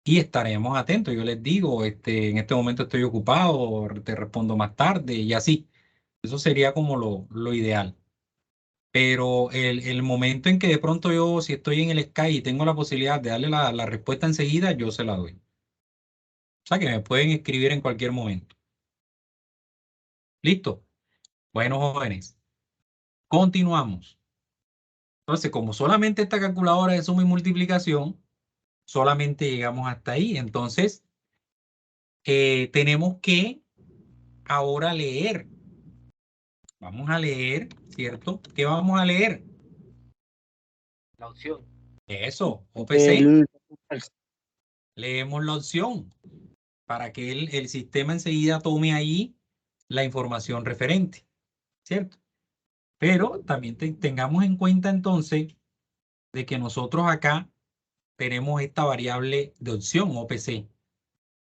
y estaremos atentos. Yo les digo, en este momento estoy ocupado, te respondo más tarde y así. Eso sería como lo ideal. Pero el momento en que de pronto yo, si estoy en el Skype y tengo la posibilidad de darle la respuesta enseguida, yo se la doy. O sea que me pueden escribir en cualquier momento. ¿Listo? Bueno, jóvenes, continuamos. Entonces, como solamente esta calculadora es suma y multiplicación, solamente llegamos hasta ahí. Entonces, tenemos que ahora leer. Vamos a leer, ¿cierto? ¿Qué vamos a leer? La opción. Eso, OPC. Leemos la opción para que el sistema enseguida tome ahí la información referente, ¿cierto? Pero también tengamos en cuenta entonces de que nosotros acá tenemos esta variable de opción OPC.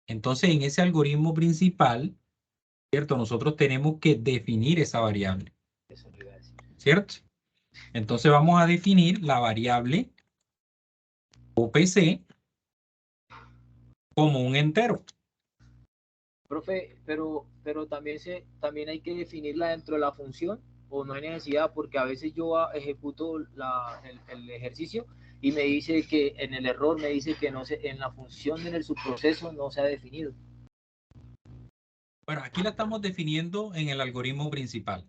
Entonces, en ese algoritmo principal, ¿cierto? Nosotros tenemos que definir esa variable, Eso le iba a decir. ¿cierto? Entonces vamos a definir la variable OPC como un entero. Profe, pero también hay que definirla dentro de la función, o no hay necesidad, porque a veces yo ejecuto el ejercicio y me dice que en el error me dice que no se, en la función, en el subproceso no se ha definido. Bueno, aquí la estamos definiendo en el algoritmo principal,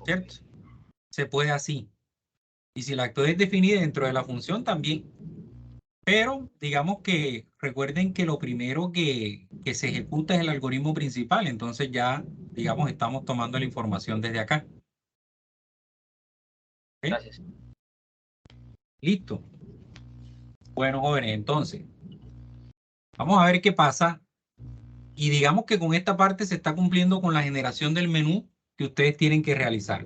¿cierto? Se puede así. Y si la es definida dentro de la función también. Pero digamos que recuerden que lo primero que se ejecuta es el algoritmo principal. Entonces ya, digamos, estamos tomando la información desde acá. ¿Okay? Gracias. Listo. Bueno, jóvenes, entonces, vamos a ver qué pasa. Y digamos que con esta parte se está cumpliendo con la generación del menú que ustedes tienen que realizar.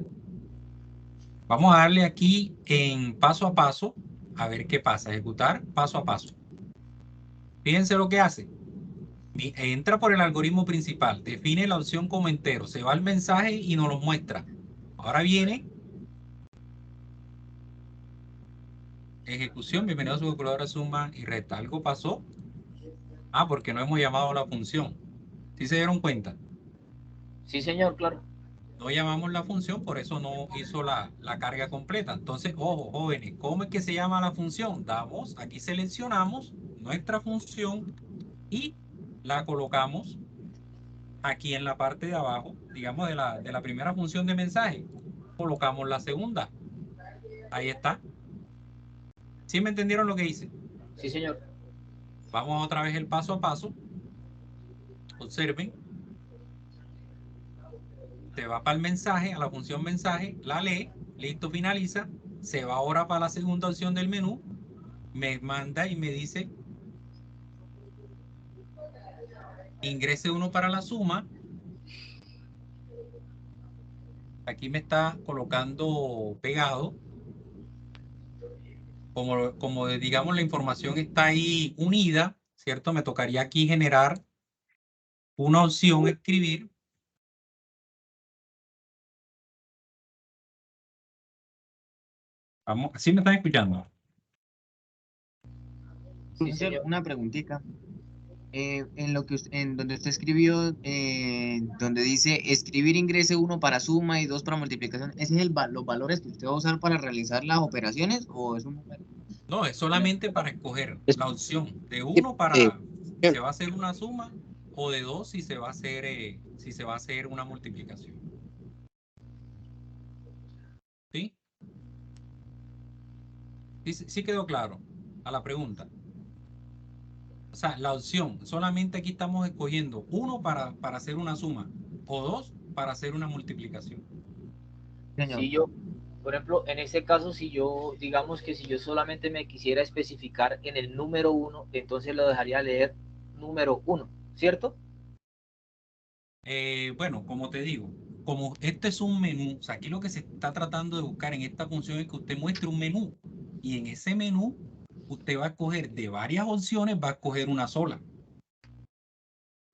Vamos a darle aquí en paso a paso, a ver qué pasa. Ejecutar paso a paso. Fíjense lo que hace. Entra por el algoritmo principal, define la opción como entero, se va al mensaje y nos lo muestra. Ahora viene ejecución, bienvenido a su calculadora suma y resta. ¿Algo pasó? Ah, porque no hemos llamado a la función. ¿Sí se dieron cuenta? Sí, señor, claro. No llamamos la función, por eso no hizo la carga completa. Entonces, ojo, jóvenes, ¿cómo es que se llama la función? Damos, aquí seleccionamos nuestra función y la colocamos aquí en la parte de abajo, digamos, de la primera función de mensaje. Colocamos la segunda. Ahí está. ¿Sí me entendieron lo que hice? Sí, señor. Vamos otra vez el paso a paso. Observen. Se va para el mensaje, a la función mensaje, la lee, listo, finaliza. Se va ahora para la segunda opción del menú. Me manda y me dice, ingrese uno para la suma. Aquí me está colocando pegado. Como digamos la información está ahí unida, ¿cierto? Me tocaría aquí generar una opción, escribir. Vamos, ¿sí me están escuchando? Sí, señor. Una preguntita. En lo que en donde usted escribió, donde dice escribir ingrese 1 para suma y 2 para multiplicación, ¿ese es los valores que usted va a usar para realizar las operaciones o es un número? No, es solamente para escoger Es- la opción de eh, 1 para si se va a hacer una suma o de 2 si se va a hacer una multiplicación. ¿Sí? Sí quedó claro a la pregunta. O sea, la opción, solamente aquí estamos escogiendo 1 para hacer una suma o 2 para hacer una multiplicación. Señor. Si yo, por ejemplo, en este caso, si yo, digamos que si yo solamente me quisiera especificar en el número 1, entonces lo dejaría leer número 1, ¿cierto? Bueno, como te digo, como este es un menú, o sea, aquí lo que se está tratando de buscar en esta función es que usted muestre un menú y en ese menú usted va a escoger de varias opciones, va a escoger una sola.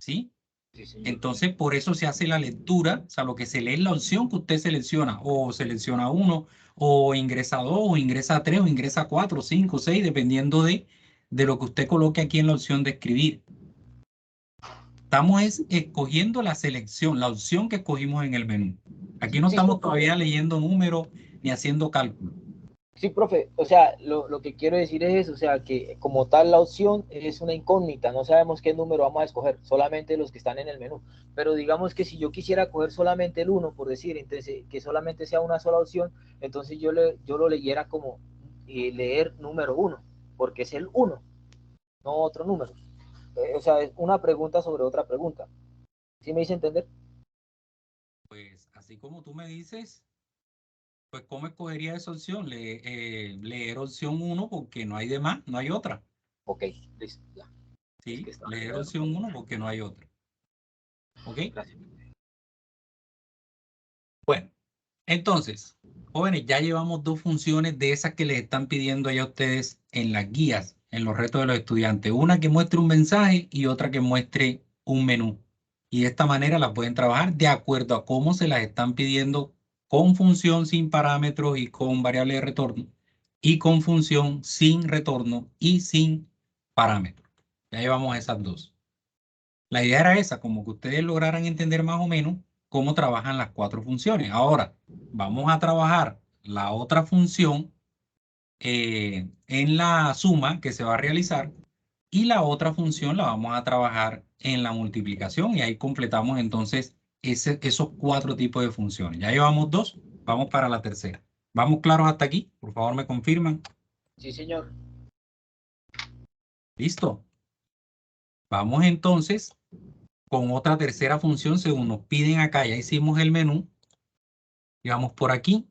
¿Sí? Sí, señor. Entonces, por eso se hace la lectura, o sea, lo que se lee es la opción que usted selecciona, o selecciona 1, o ingresa 2, o ingresa 3, o ingresa 4, 5, 6, dependiendo de lo que usted coloque aquí en la opción de escribir. Estamos escogiendo la selección, la opción que escogimos en el menú. Aquí no Sí, estamos todavía leyendo números ni haciendo cálculo. sí, profe, o sea, lo que quiero decir es eso, o sea, que como tal la opción es una incógnita, no sabemos qué número vamos a escoger, solamente los que están en el menú. Pero digamos que si yo quisiera coger solamente el 1, por decir, entonces, que solamente sea una sola opción, entonces yo lo leyera como leer número 1, porque es el 1. no otro número. O sea, es una pregunta sobre otra pregunta. ¿Sí me hice entender? Pues así como tú me dices, pues ¿cómo escogería esa opción? Leer opción 1 porque no hay de más, no hay otra. Ok, listo, ya. Es que Sí, estaba leer enredado. opción 1 porque no hay otra. ¿Ok? Gracias. Bueno, entonces, jóvenes, ya llevamos dos funciones de esas que les están pidiendo ya a ustedes en las guías, en los retos de los estudiantes. Una que muestre un mensaje y otra que muestre un menú. Y de esta manera la pueden trabajar de acuerdo a cómo se las están pidiendo con función sin parámetros y con variable de retorno y con función sin retorno y sin parámetros. Ya llevamos esas dos. La idea era esa, como que ustedes lograran entender más o menos cómo trabajan las cuatro funciones. Ahora, vamos a trabajar la otra función en la suma que se va a realizar y la otra función la vamos a trabajar en la multiplicación y ahí completamos entonces esos cuatro tipos de funciones. Ya llevamos dos, vamos para la tercera. ¿Vamos claros hasta aquí? Por favor, me confirman. Sí, señor. Listo. Vamos entonces con otra tercera función según nos piden acá. Ya hicimos el menú. Y vamos por aquí.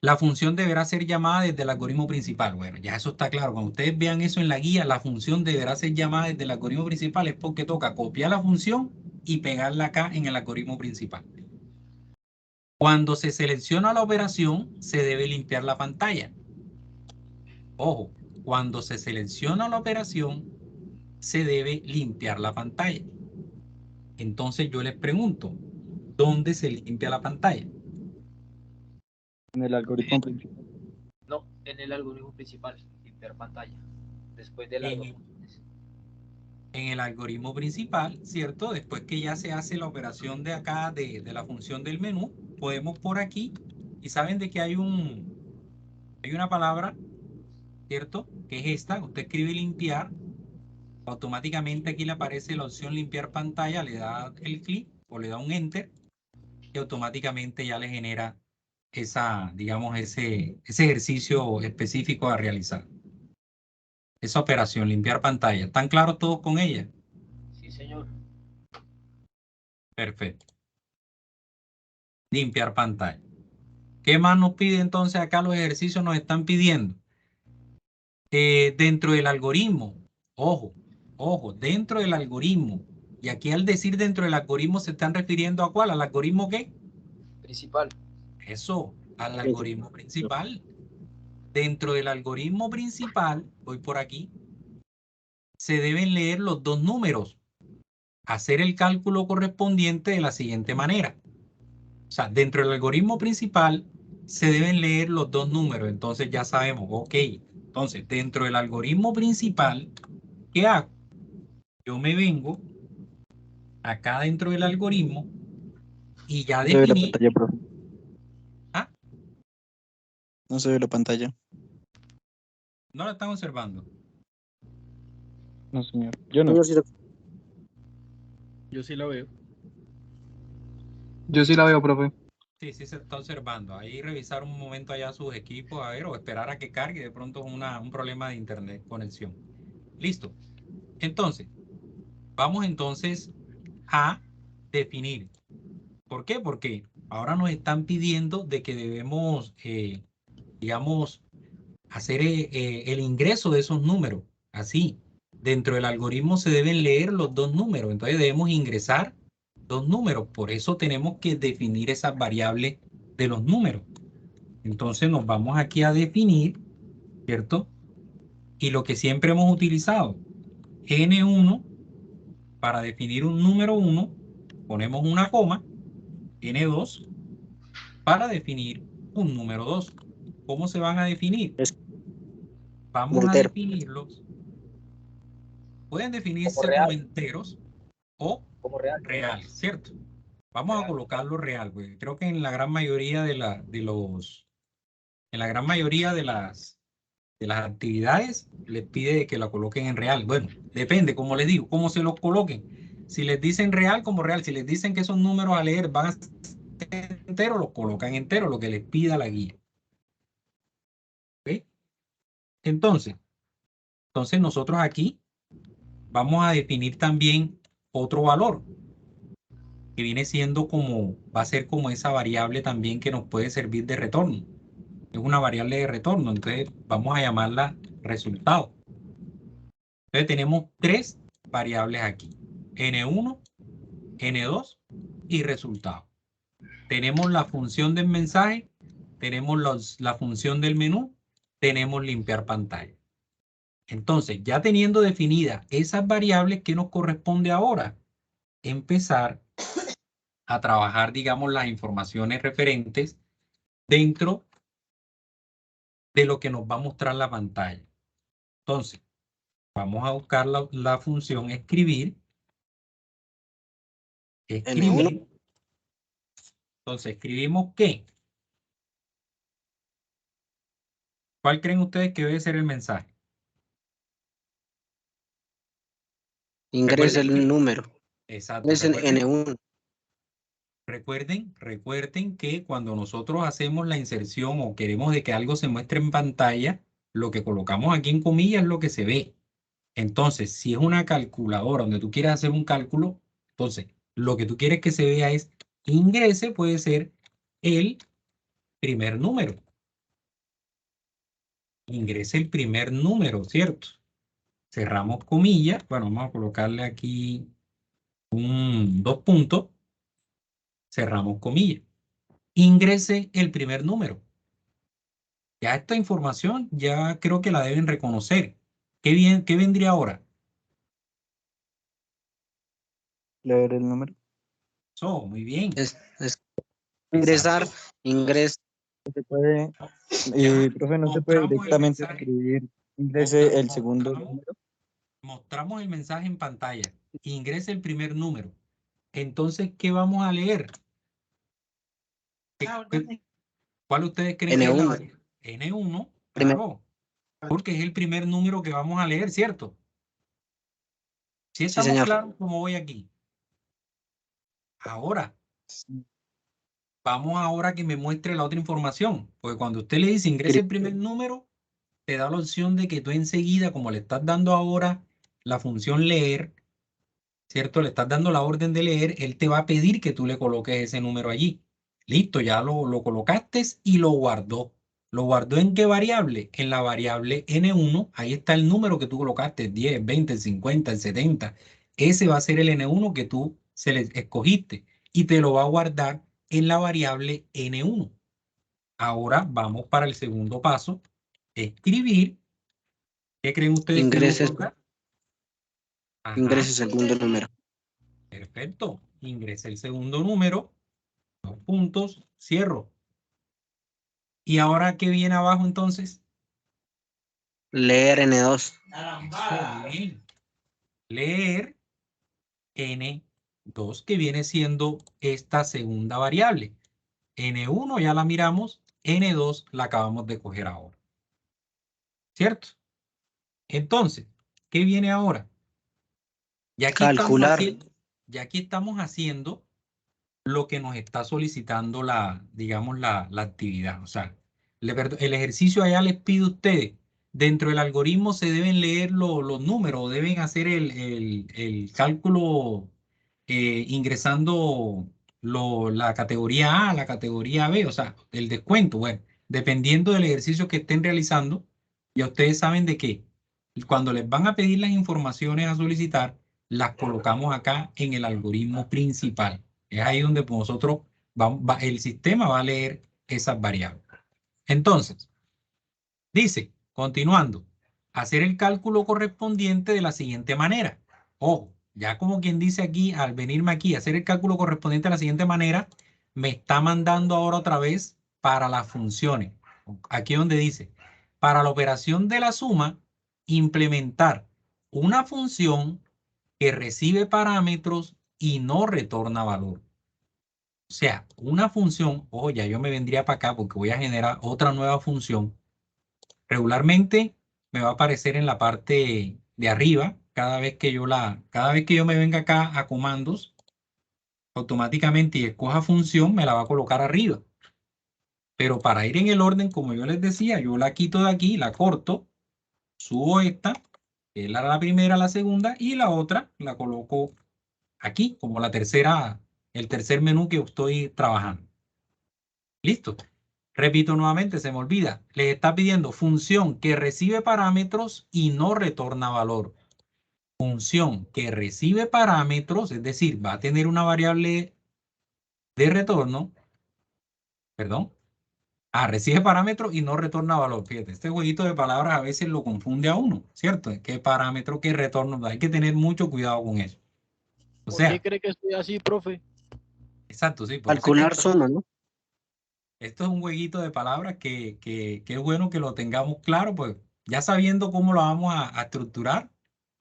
La función deberá ser llamada desde el algoritmo principal. Bueno, ya eso está claro. Cuando ustedes vean eso en la guía, la función deberá ser llamada desde el algoritmo principal. Es porque toca copiar la función y pegarla acá en el algoritmo principal. Cuando se selecciona la operación, se debe limpiar la pantalla. Ojo, cuando se selecciona la operación, se debe limpiar la pantalla. Entonces yo les pregunto, ¿dónde se limpia la pantalla? En el algoritmo principal. No, en el algoritmo principal, limpiar pantalla. Después de las dos En, funciones. en el algoritmo principal, ¿cierto? Después que ya se hace la operación de acá, de la función del menú, podemos por aquí, y saben de que hay una palabra, ¿cierto? Que es esta, usted escribe limpiar, automáticamente aquí le aparece la opción limpiar pantalla, le da el clic o le da un enter, y automáticamente ya le genera digamos, ese ejercicio específico a realizar. Esa operación, limpiar pantalla. ¿Están claros todos con ella? Sí, señor. Perfecto. Limpiar pantalla. ¿Qué más nos pide entonces acá? Los ejercicios nos están pidiendo. Dentro del algoritmo, ojo, dentro del algoritmo. Y aquí al decir dentro del algoritmo se están refiriendo ¿a cuál? ¿Al algoritmo qué? Principal. Eso, al algoritmo principal. Dentro del algoritmo principal, voy por aquí, se deben leer los dos números. Hacer el cálculo correspondiente de la siguiente manera. O sea, dentro del algoritmo principal se deben leer los dos números. Entonces ya sabemos, ok. Entonces, dentro del algoritmo principal, ¿qué hago? Yo me vengo acá dentro del algoritmo y ya No se ve la definí. pantalla, profe. Ah, No se ve la pantalla. no la están observando. No, señor. Yo no. Yo sí la veo. Yo sí la veo, profe. Sí, sí se está observando. Ahí revisar un momento allá sus equipos, a ver, o esperar a que cargue. De pronto es un problema de internet, conexión. Listo. Entonces, vamos entonces a definir. ¿Por qué? Porque ahora nos están pidiendo de que debemos, digamos, hacer el ingreso de esos números. Así, dentro del algoritmo se deben leer los dos números. Entonces debemos ingresar dos números. Por eso tenemos que definir esas variables de los números. Entonces nos vamos aquí a definir, ¿cierto? Y lo que siempre hemos utilizado, N1, para definir un número 1, ponemos una coma, N2, para definir un número 2. ¿Cómo se van a definir? Es Vamos a entero. definirlos. Pueden Como definirse como real. enteros o Como real. reales, ¿cierto? Vamos a Real. colocarlo real, porque creo que en la gran mayoría en la gran mayoría de las actividades les pide que lo coloquen en real. Bueno, depende, como les digo, cómo se los coloquen. Si les dicen real, como real. Si les dicen que esos números a leer van a ser enteros, los colocan enteros, lo que les pida la guía. ¿Ok? Entonces nosotros aquí vamos a definir también otro valor, que viene siendo como, va a ser como esa variable también que nos puede servir de retorno. Es una variable de retorno, entonces vamos a llamarla resultado. Entonces tenemos tres variables aquí, N1, N2 y resultado. Tenemos la función del mensaje, tenemos la función del menú, tenemos limpiar pantalla. Entonces, ya teniendo definidas esas variables, ¿qué nos corresponde ahora? Empezar a trabajar, digamos, las informaciones referentes dentro de lo que nos va a mostrar la pantalla. Entonces, vamos a buscar la función escribir. N1. Entonces, escribimos ¿qué? ¿Cuál creen ustedes que debe ser el mensaje? Ingresa Recuerden el número. exacto, Es en N1. Recuerden que cuando nosotros hacemos la inserción o queremos de que algo se muestre en pantalla, lo que colocamos aquí en comillas es lo que se ve. Entonces, si es una calculadora donde tú quieres hacer un cálculo, entonces lo que tú quieres que se vea es ingrese, puede ser el primer número. Ingrese el primer número, ¿cierto? Cerramos comillas. Bueno, vamos a colocarle aquí dos puntos. Cerramos comillas. Ingrese el primer número. Ya esta información ya creo que la deben reconocer. ¿Qué vendría ahora? Leer el número. Muy bien. Es ingresar, Exacto. ingresa. Se puede, Ya profe, no se puede mostramos el directamente mensaje. escribir ingrese el segundo Mostramos, número. mostramos el mensaje en pantalla. Ingrese el primer número. Entonces, ¿qué vamos a leer? ¿Cuál ustedes creen que es la N1. variable? N1, Primer. claro, porque es el primer número que vamos a leer, ¿cierto? ¿Sí Sí, estamos señor. claros cómo voy aquí? Ahora, vamos ahora a que me muestre la otra información, porque cuando usted le dice ingrese el primer número, te da la opción de que tú enseguida, como le estás dando ahora la función leer, ¿cierto? Le estás dando la orden de leer, él te va a pedir que tú le coloques ese número allí. Listo, ya lo colocaste y lo guardó. ¿Lo guardó en qué variable? En la variable N1, ahí está el número que tú colocaste, 10, 20, 50, el 70. Ese va a ser el N1 que tú se le escogiste y te lo va a guardar en la variable N1. Ahora vamos para el segundo paso, escribir. ¿Qué creen ustedes que debo colocar? Ajá, Ingrese el segundo número. perfecto. Ingrese el segundo número, dos puntos, cierro. ¿Y ahora qué viene abajo entonces? Leer N2. Bien. Leer N2, que viene siendo esta segunda variable. N1 ya la miramos, N2 la acabamos de coger ahora. ¿Cierto? Entonces, ¿qué viene ahora? Ya aquí Calcular. ya aquí estamos haciendo lo que nos está solicitando digamos, la actividad. O sea, el ejercicio allá les pide a ustedes, dentro del algoritmo se deben leer los números, deben hacer el cálculo ingresando la categoría A, la categoría B, o sea, el descuento. Bueno, dependiendo del ejercicio que estén realizando, ya ustedes saben de que cuando les van a pedir las informaciones a solicitar, las colocamos acá en el algoritmo principal. Es ahí donde nosotros el sistema va a leer esas variables. Entonces, dice, continuando, hacer el cálculo correspondiente de la siguiente manera. Ojo, ya como quien dice aquí, al venirme aquí a hacer el cálculo correspondiente de la siguiente manera, me está mandando ahora otra vez para las funciones. Aquí donde dice, para la operación de la suma, implementar una función que recibe parámetros y no retorna valor. O sea, una función, ojo, ya yo me vendría para acá porque voy a generar otra nueva función. Regularmente me va a aparecer en la parte de arriba, cada vez que yo me venga acá a comandos, automáticamente y escoja función, me la va a colocar arriba. Pero para ir en el orden, como yo les decía, yo la quito de aquí, la corto, subo esta La primera, la segunda, y la otra la coloco aquí como la tercera, el tercer menú que estoy trabajando. Listo. Repito nuevamente, se me olvida. Les está pidiendo función que recibe parámetros y no retorna valor. Función que recibe parámetros, es decir, va a tener una variable de retorno, perdón. Recibe parámetros y no retorna valor. Fíjate, este jueguito de palabras a veces lo confunde a uno, ¿cierto? ¿Qué parámetro, qué retorno? Hay que tener mucho cuidado con eso. O ¿Por qué sea, cree que estoy así, profe? exacto, sí. Por eso es Calcular que suma, ¿no? esto es un jueguito de palabras que es bueno que lo tengamos claro, pues ya sabiendo cómo lo vamos a estructurar,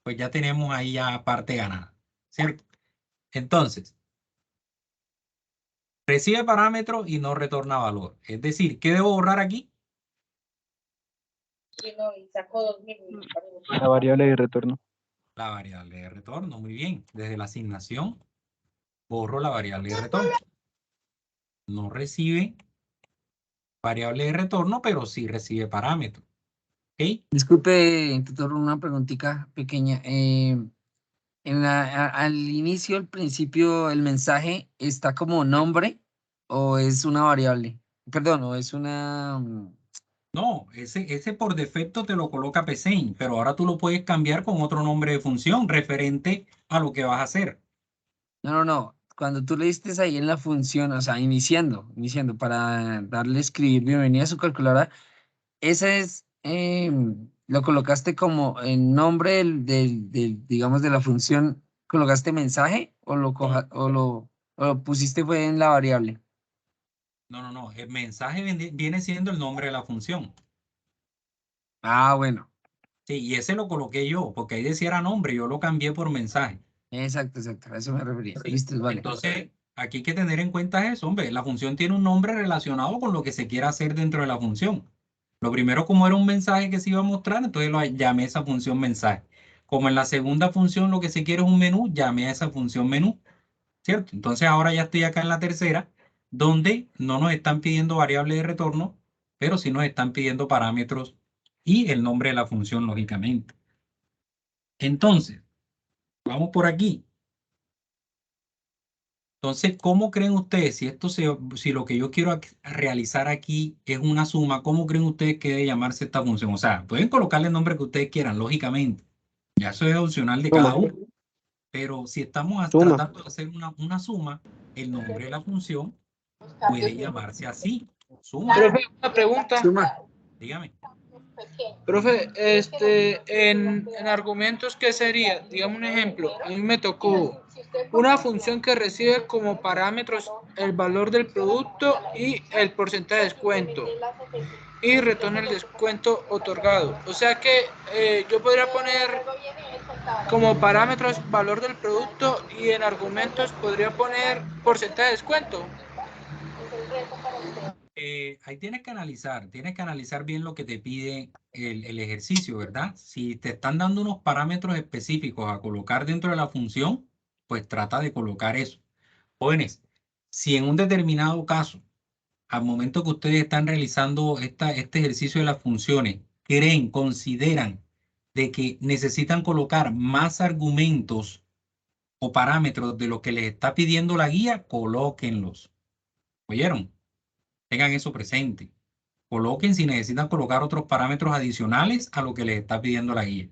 pues ya tenemos ahí ya parte ganada, ¿cierto? Entonces, recibe parámetros y no retorna valor. Es decir, ¿qué debo borrar aquí? La variable de retorno. La variable de retorno, muy bien. Desde la asignación, borro la variable de retorno. No recibe variable de retorno, pero sí recibe parámetros. ¿Ok? Disculpe, tutor, una preguntita pequeña. Al inicio, al principio, el mensaje está como nombre o es una variable. Perdón, o es una. No, ese por defecto te lo coloca PSeInt, pero ahora tú lo puedes cambiar con otro nombre de función referente a lo que vas a hacer. No. Cuando tú le diste ahí en la función, o sea, iniciando, para darle escribir bienvenida a su calculadora, ese es, lo colocaste como el nombre digamos, de la función, ¿colocaste mensaje o o lo pusiste fue en la variable? No. El mensaje viene siendo el nombre de la función. Ah, bueno, Sí, y ese lo coloqué yo, porque ahí decía era nombre, yo lo cambié por mensaje. exacto, a eso me refería. Sí. Listo, vale. Entonces, aquí hay que tener en cuenta eso, hombre. La función tiene un nombre relacionado con lo que se quiera hacer dentro de la función. Lo primero, como era un mensaje que se iba a mostrar, entonces lo llamé a esa función mensaje. Como en la segunda función lo que se quiere es un menú, llamé a esa función menú, ¿cierto? Entonces ahora ya estoy acá en la tercera, donde no nos están pidiendo variable de retorno, pero sí nos están pidiendo parámetros y el nombre de la función, lógicamente. Entonces, vamos por aquí. Entonces, ¿cómo creen ustedes, si lo que yo quiero realizar aquí es una suma, cómo creen ustedes que debe llamarse esta función? O sea, pueden colocarle el nombre que ustedes quieran, lógicamente. Ya eso es opcional de Suma, cada uno. Pero si estamos suma. tratando de hacer una suma, el nombre de la función puede llamarse así. Suma. Profe, una pregunta. Suma. Dígame. Profe, en argumentos, ¿qué sería? Digamos un ejemplo, a mí me tocó una función que recibe como parámetros el valor del producto y el porcentaje de descuento y retorna el descuento otorgado. O sea que yo podría poner como parámetros valor del producto y en argumentos podría poner porcentaje de descuento. Ahí tienes que analizar bien lo que te pide el ejercicio, ¿verdad? Si te están dando unos parámetros específicos a colocar dentro de la función, pues trata de colocar eso. Jóvenes, si en un determinado caso, al momento que ustedes están realizando este ejercicio de las funciones, consideran de que necesitan colocar más argumentos o parámetros de lo que les está pidiendo la guía, colóquenlos. ¿Oyeron? Tengan eso presente. Coloquen si necesitan colocar otros parámetros adicionales a lo que les está pidiendo la guía.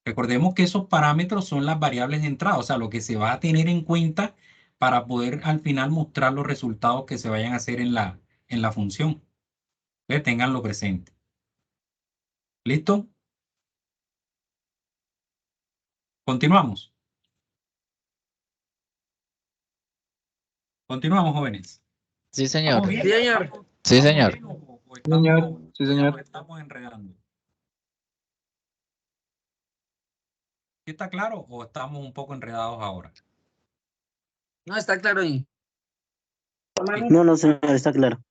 Recordemos que esos parámetros son las variables de entrada, o sea, lo que se va a tener en cuenta para poder al final mostrar los resultados que se vayan a hacer en la función. Entonces, ténganlo presente. ¿Listo? Continuamos. Continuamos, jóvenes. Sí, señor. ¿Vamos bien? Sí, señor. Sí, ¿Vamos señor. bien o Señor, sí, señor. o estamos enredando? ¿Sí está claro o estamos un poco enredados ahora? No, está claro ahí. No, señor, está claro.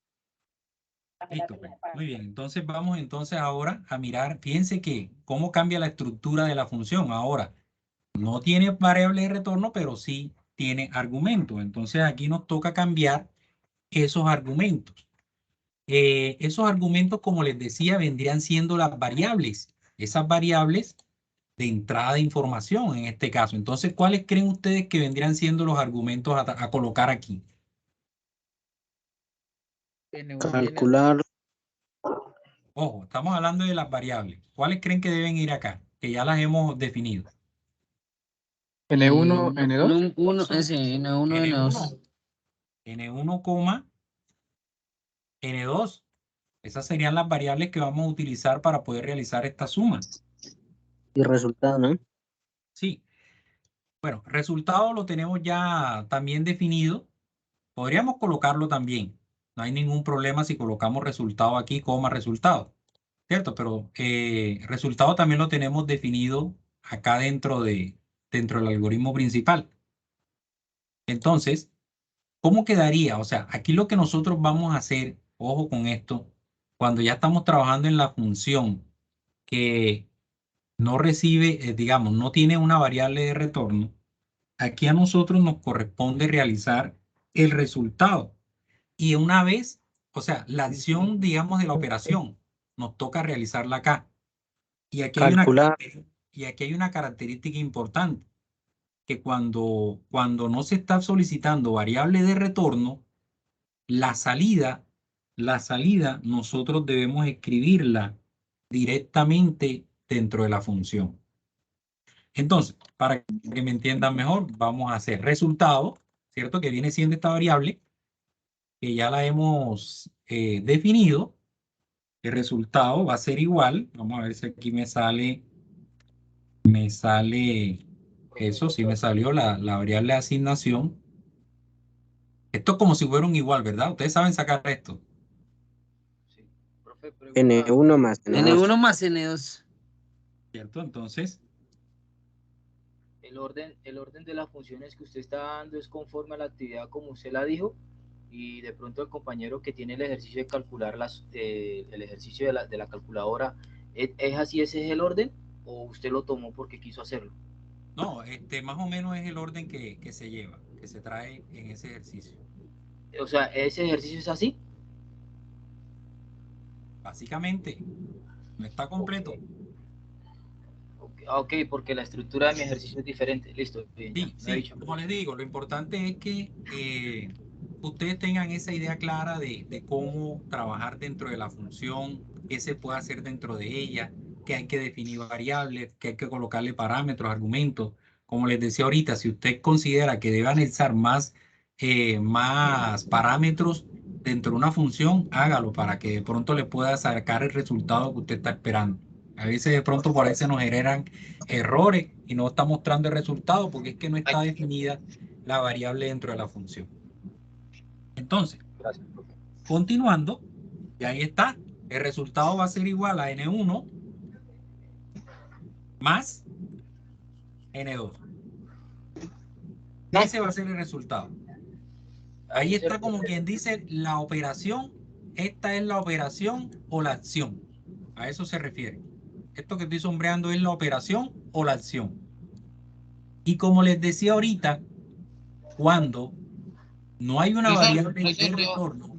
Listo, pues. Muy bien. Entonces vamos ahora a mirar, fíjense que cómo cambia la estructura de la función. Ahora, no tiene variable de retorno, pero sí tiene argumentos. Entonces aquí nos toca cambiar esos argumentos. Esos argumentos, como les decía, vendrían siendo las variables. Esas variables de entrada de información en este caso. Entonces, ¿cuáles creen ustedes que vendrían siendo los argumentos a colocar aquí? Calcular. Ojo, estamos hablando de las variables. ¿Cuáles creen que deben ir acá? Que ya las hemos definido. N1, N2. N1, N2. N1, N2. Esas serían las variables que vamos a utilizar para poder realizar esta suma. Y resultado, ¿no? Sí. Bueno, resultado lo tenemos ya también definido. Podríamos colocarlo también. No hay ningún problema si colocamos resultado aquí, coma resultado. ¿Cierto? Pero resultado también lo tenemos definido acá dentro del algoritmo principal. Entonces, ¿cómo quedaría? O sea, aquí lo que nosotros vamos a hacer, ojo con esto, cuando ya estamos trabajando en la función que no recibe, digamos, no tiene una variable de retorno, aquí a nosotros nos corresponde realizar el resultado. Y una vez, o sea, la acción, digamos, de la operación, nos toca realizarla acá. Y aquí Calcular. hay una característica importante, que cuando no se está solicitando variable de retorno, la salida nosotros debemos escribirla directamente dentro de la función. Entonces, para que me entiendan mejor, vamos a hacer resultado, ¿cierto? Que viene siendo esta variable, que ya la hemos definido. El resultado va a ser igual. Vamos a ver si aquí me sale eso, sí me salió la variable de asignación. Esto es como si fuera un igual, ¿verdad? Ustedes saben sacar esto. Sí. Profe, pregunta. N1 más N2. N1 más N2. ¿Cierto? Entonces, El orden de las funciones que usted está dando es conforme a la actividad como usted la dijo, y de pronto el compañero que tiene el ejercicio de calcular el ejercicio de la calculadora, ¿es así, ese es el orden? ¿O usted lo tomó porque quiso hacerlo? no, más o menos es el orden que se lleva, que se trae en ese ejercicio. O sea, ¿ese ejercicio es así? Básicamente, no está completo. Ok, porque la estructura de mi ejercicio es diferente. Listo, bien, Sí, ya, me he sí, dicho. como les digo, lo importante es que ustedes tengan esa idea clara de cómo trabajar dentro de la función, qué se puede hacer dentro de ella, que hay que definir variables, que hay que colocarle parámetros, argumentos. Como les decía ahorita, si usted considera que debe anexar más parámetros dentro de una función, hágalo para que de pronto le pueda sacar el resultado que usted está esperando. A veces de pronto por ahí se nos generan errores y no está mostrando el resultado porque es que no está definida la variable dentro de la función. Entonces, Gracias, profe. continuando, y ahí está, el resultado va a ser igual a N1 más N2. Ese va a ser el resultado. Ahí está como quien dice la operación, esta es la operación o la acción. A eso se refiere. Esto que estoy sombreando es la operación o la acción. Y como les decía ahorita, cuando no hay una variable de retorno.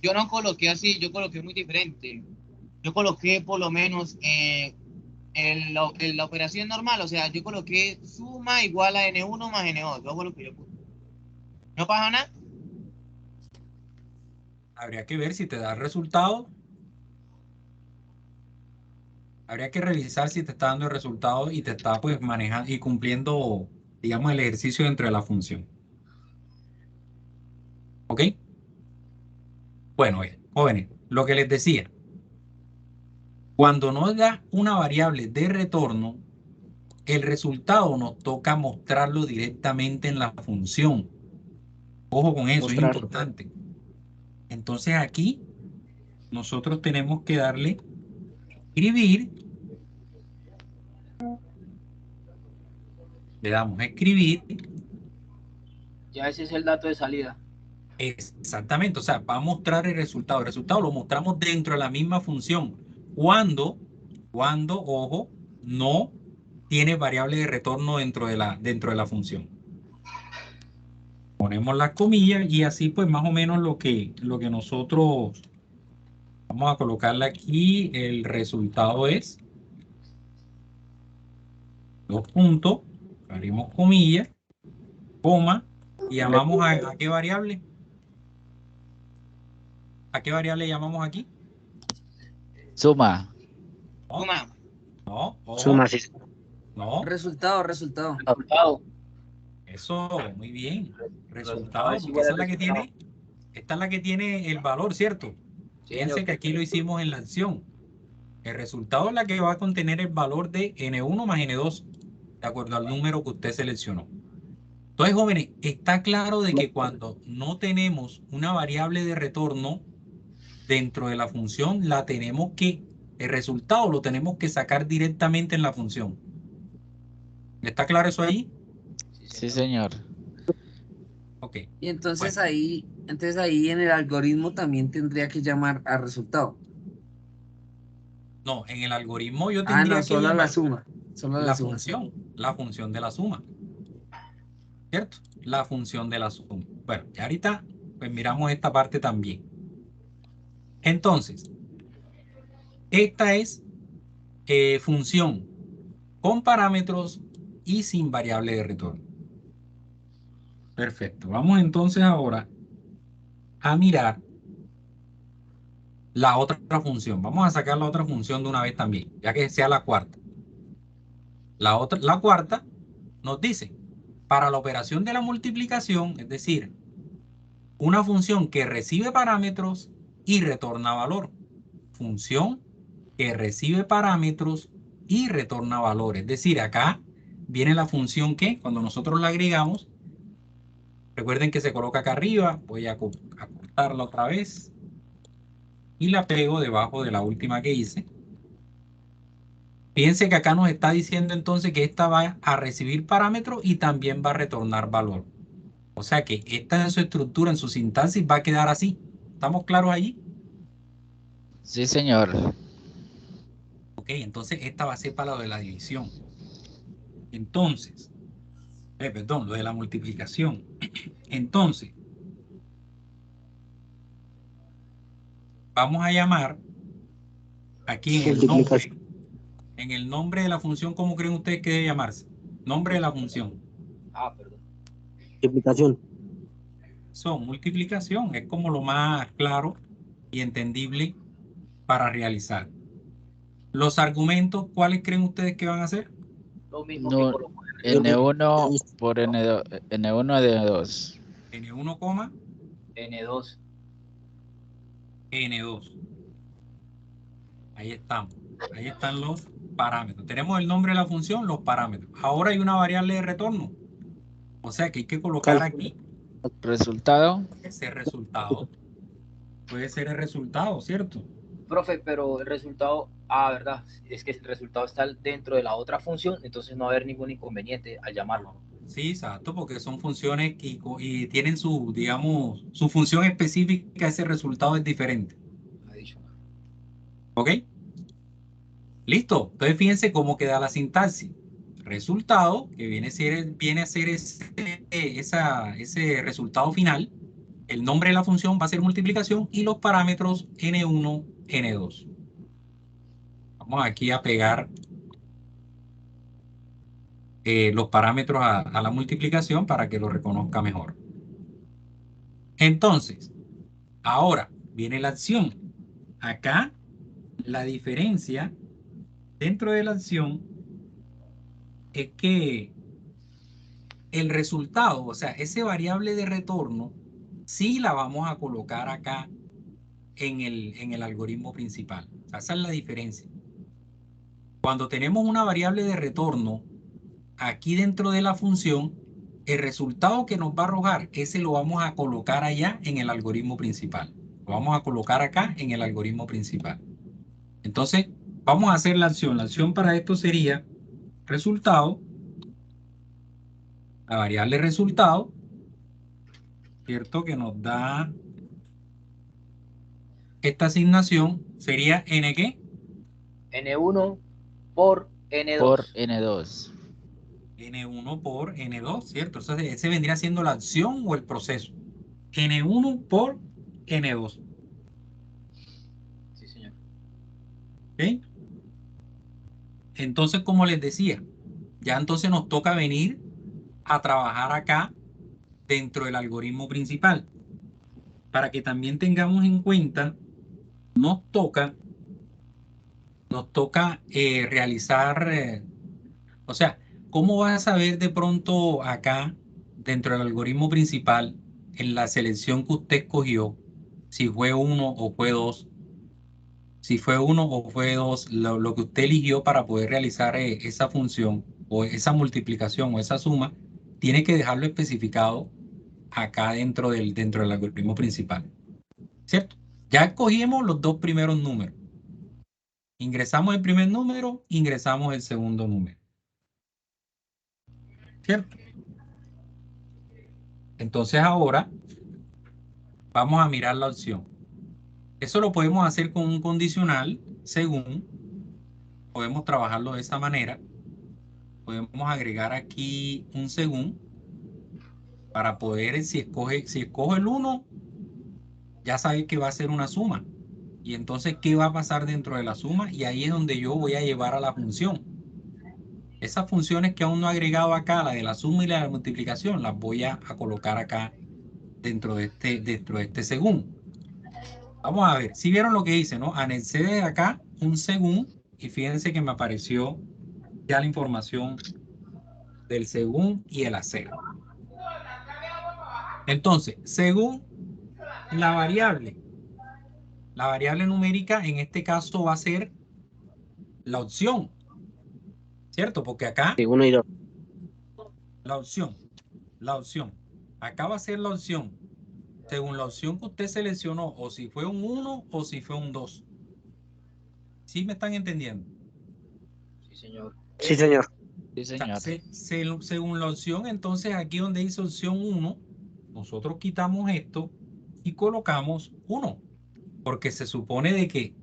Yo no coloqué así, yo coloqué muy diferente. Yo coloqué por lo menos en la operación normal, o sea, yo coloqué suma igual a N1 más N2. Eso fue lo que yo puse. ¿No pasa nada? Habría que ver si te da el resultado. Habría que revisar si te está dando el resultado y te está pues manejando y cumpliendo, digamos, el ejercicio dentro de la función. ¿Ok? Bueno, jóvenes, lo que les decía. Cuando nos da una variable de retorno, el resultado nos toca mostrarlo directamente en la función. Ojo con eso, es importante. Entonces aquí nosotros tenemos que darle escribir. Le damos a escribir. Ya ese es el dato de salida. Exactamente, o sea, va a mostrar el resultado. El resultado lo mostramos dentro de la misma función. Cuando, ojo, no tiene variable de retorno dentro de la función. Ponemos las comillas y así pues más o menos lo que nosotros vamos a colocarle aquí, el resultado es dos puntos, abrimos comillas, coma, y llamamos a qué variable. ¿A qué variable llamamos aquí? Suma. No, no, ojo, Suma, sí. no. Resultado. Resultado. Eso, muy bien. Resultado Resultado, es porque igual esa a es la que resultado. tiene, esta es la que tiene el valor, ¿cierto? Sí, Fíjense señor. que aquí lo hicimos en la acción. El resultado es la que va a contener el valor de N1 más N2, de acuerdo al número que usted seleccionó. Entonces, jóvenes, está claro de que cuando no tenemos una variable de retorno dentro de la función, el resultado lo tenemos que sacar directamente en la función. ¿Está claro eso ahí? Sí, señor. Ok. Y entonces Bueno. ahí en el algoritmo también tendría que llamar a resultado. No, en el algoritmo yo No, tendría que solo a la llamar suma. Solo a la la suma. Sí. función de la suma. ¿Cierto? La función de la suma. Bueno, y ahorita pues miramos esta parte también. Entonces, esta es función con parámetros y sin variable de retorno. Perfecto. Vamos entonces ahora a mirar la otra función. Vamos a sacar la otra función de una vez también, ya que sea la cuarta. La cuarta nos dice, para la operación de la multiplicación, es decir, una función que recibe parámetros y retorna valor. Función que recibe parámetros y retorna valor. Es decir, acá viene la función que, cuando nosotros la agregamos, recuerden que se coloca acá arriba, voy a cortarla otra vez y la pego debajo de la última que hice. Fíjense que acá nos está diciendo entonces que esta va a recibir parámetros y también va a retornar valor. O sea que esta en su estructura, en su sintaxis, va a quedar así. ¿Estamos claros allí? Sí, señor. Ok, entonces esta va a ser para lo de la división. Entonces, perdón, lo de la multiplicación. Entonces, vamos a llamar aquí en el nombre de la función, ¿cómo creen ustedes que debe llamarse? Nombre de la función. Perdón. Multiplicación. Son multiplicación, es como lo más claro y entendible para realizar. Los argumentos, ¿cuáles creen ustedes que van a ser? Lo mismo No, que colocó. N1 por N2, N1 de 2. N1, N2. N2. Ahí estamos. Ahí están los parámetros. Tenemos el nombre de la función, los parámetros. Ahora hay una variable de retorno. O sea que hay que colocar aquí Resultado. ese resultado. Puede ser el resultado, ¿cierto? Profe, pero el resultado, verdad, es que el resultado está dentro de la otra función, entonces no va a haber ningún inconveniente al llamarlo. Sí, exacto, porque son funciones y tienen su, digamos, su función específica, ese resultado es diferente. ¿Ok? Listo. Entonces fíjense cómo queda la sintaxis. Resultado, que viene a ser ese resultado final. El nombre de la función va a ser multiplicación y los parámetros N1, N2. Vamos aquí a pegar los parámetros a la multiplicación para que lo reconozca mejor. Entonces, ahora viene la acción. Acá, la diferencia dentro de la acción es que el resultado, o sea, ese variable de retorno, sí la vamos a colocar acá en el algoritmo principal. O sea, esa es la diferencia. Cuando tenemos una variable de retorno aquí dentro de la función, el resultado que nos va a arrojar, ese lo vamos a colocar allá en el algoritmo principal. Lo vamos a colocar acá en el algoritmo principal. Entonces, vamos a hacer la acción. La acción para esto sería resultado, la variable resultado, ¿cierto? Que nos da esta asignación, sería N ¿qué? N1 por N2. Por N2. N1 por N2, ¿cierto? Entonces, ese vendría siendo la acción o el proceso. N1 por N2. Sí, señor. ¿Ok? Entonces, como les decía, Ya entonces nos toca venir a trabajar acá dentro del algoritmo principal. Para que también tengamos en cuenta, nos toca realizar, o sea, ¿cómo vas a saber de pronto acá, dentro del algoritmo principal, en la selección que usted escogió, si fue uno o fue dos? Si fue uno o fue dos, lo que usted eligió para poder realizar esa función o esa multiplicación o esa suma, tiene que dejarlo especificado acá dentro del algoritmo principal, ¿cierto? Ya escogimos los dos primeros números. Ingresamos el primer número, ingresamos el segundo número, ¿cierto? Entonces ahora vamos a mirar la opción. Eso lo podemos hacer con un condicional según, podemos trabajarlo de esta manera. Podemos agregar aquí un según para poder, si escojo el 1, ya sabe que va a ser una suma. Y entonces, ¿qué va a pasar dentro de la suma? Y ahí es donde yo voy a llevar a la función. Esas funciones que aún no he agregado acá, la de la suma y la de la multiplicación, las voy a colocar acá dentro de este según. Vamos a ver, si vieron lo que hice, ¿no? Anexé de acá un según y fíjense que me apareció ya la información del según y el hacer. Entonces, según la variable numérica en este caso va a ser la opción, ¿cierto? Porque acá Sí, 1 y 2. la opción, acá va a ser la opción, según la opción que usted seleccionó, o si fue un 1 o si fue un 2. ¿Sí me están entendiendo? Sí, señor. Sí, señor. Sí, O sea, señor. según la opción, entonces aquí donde dice opción 1, nosotros quitamos esto y colocamos 1, porque se supone de que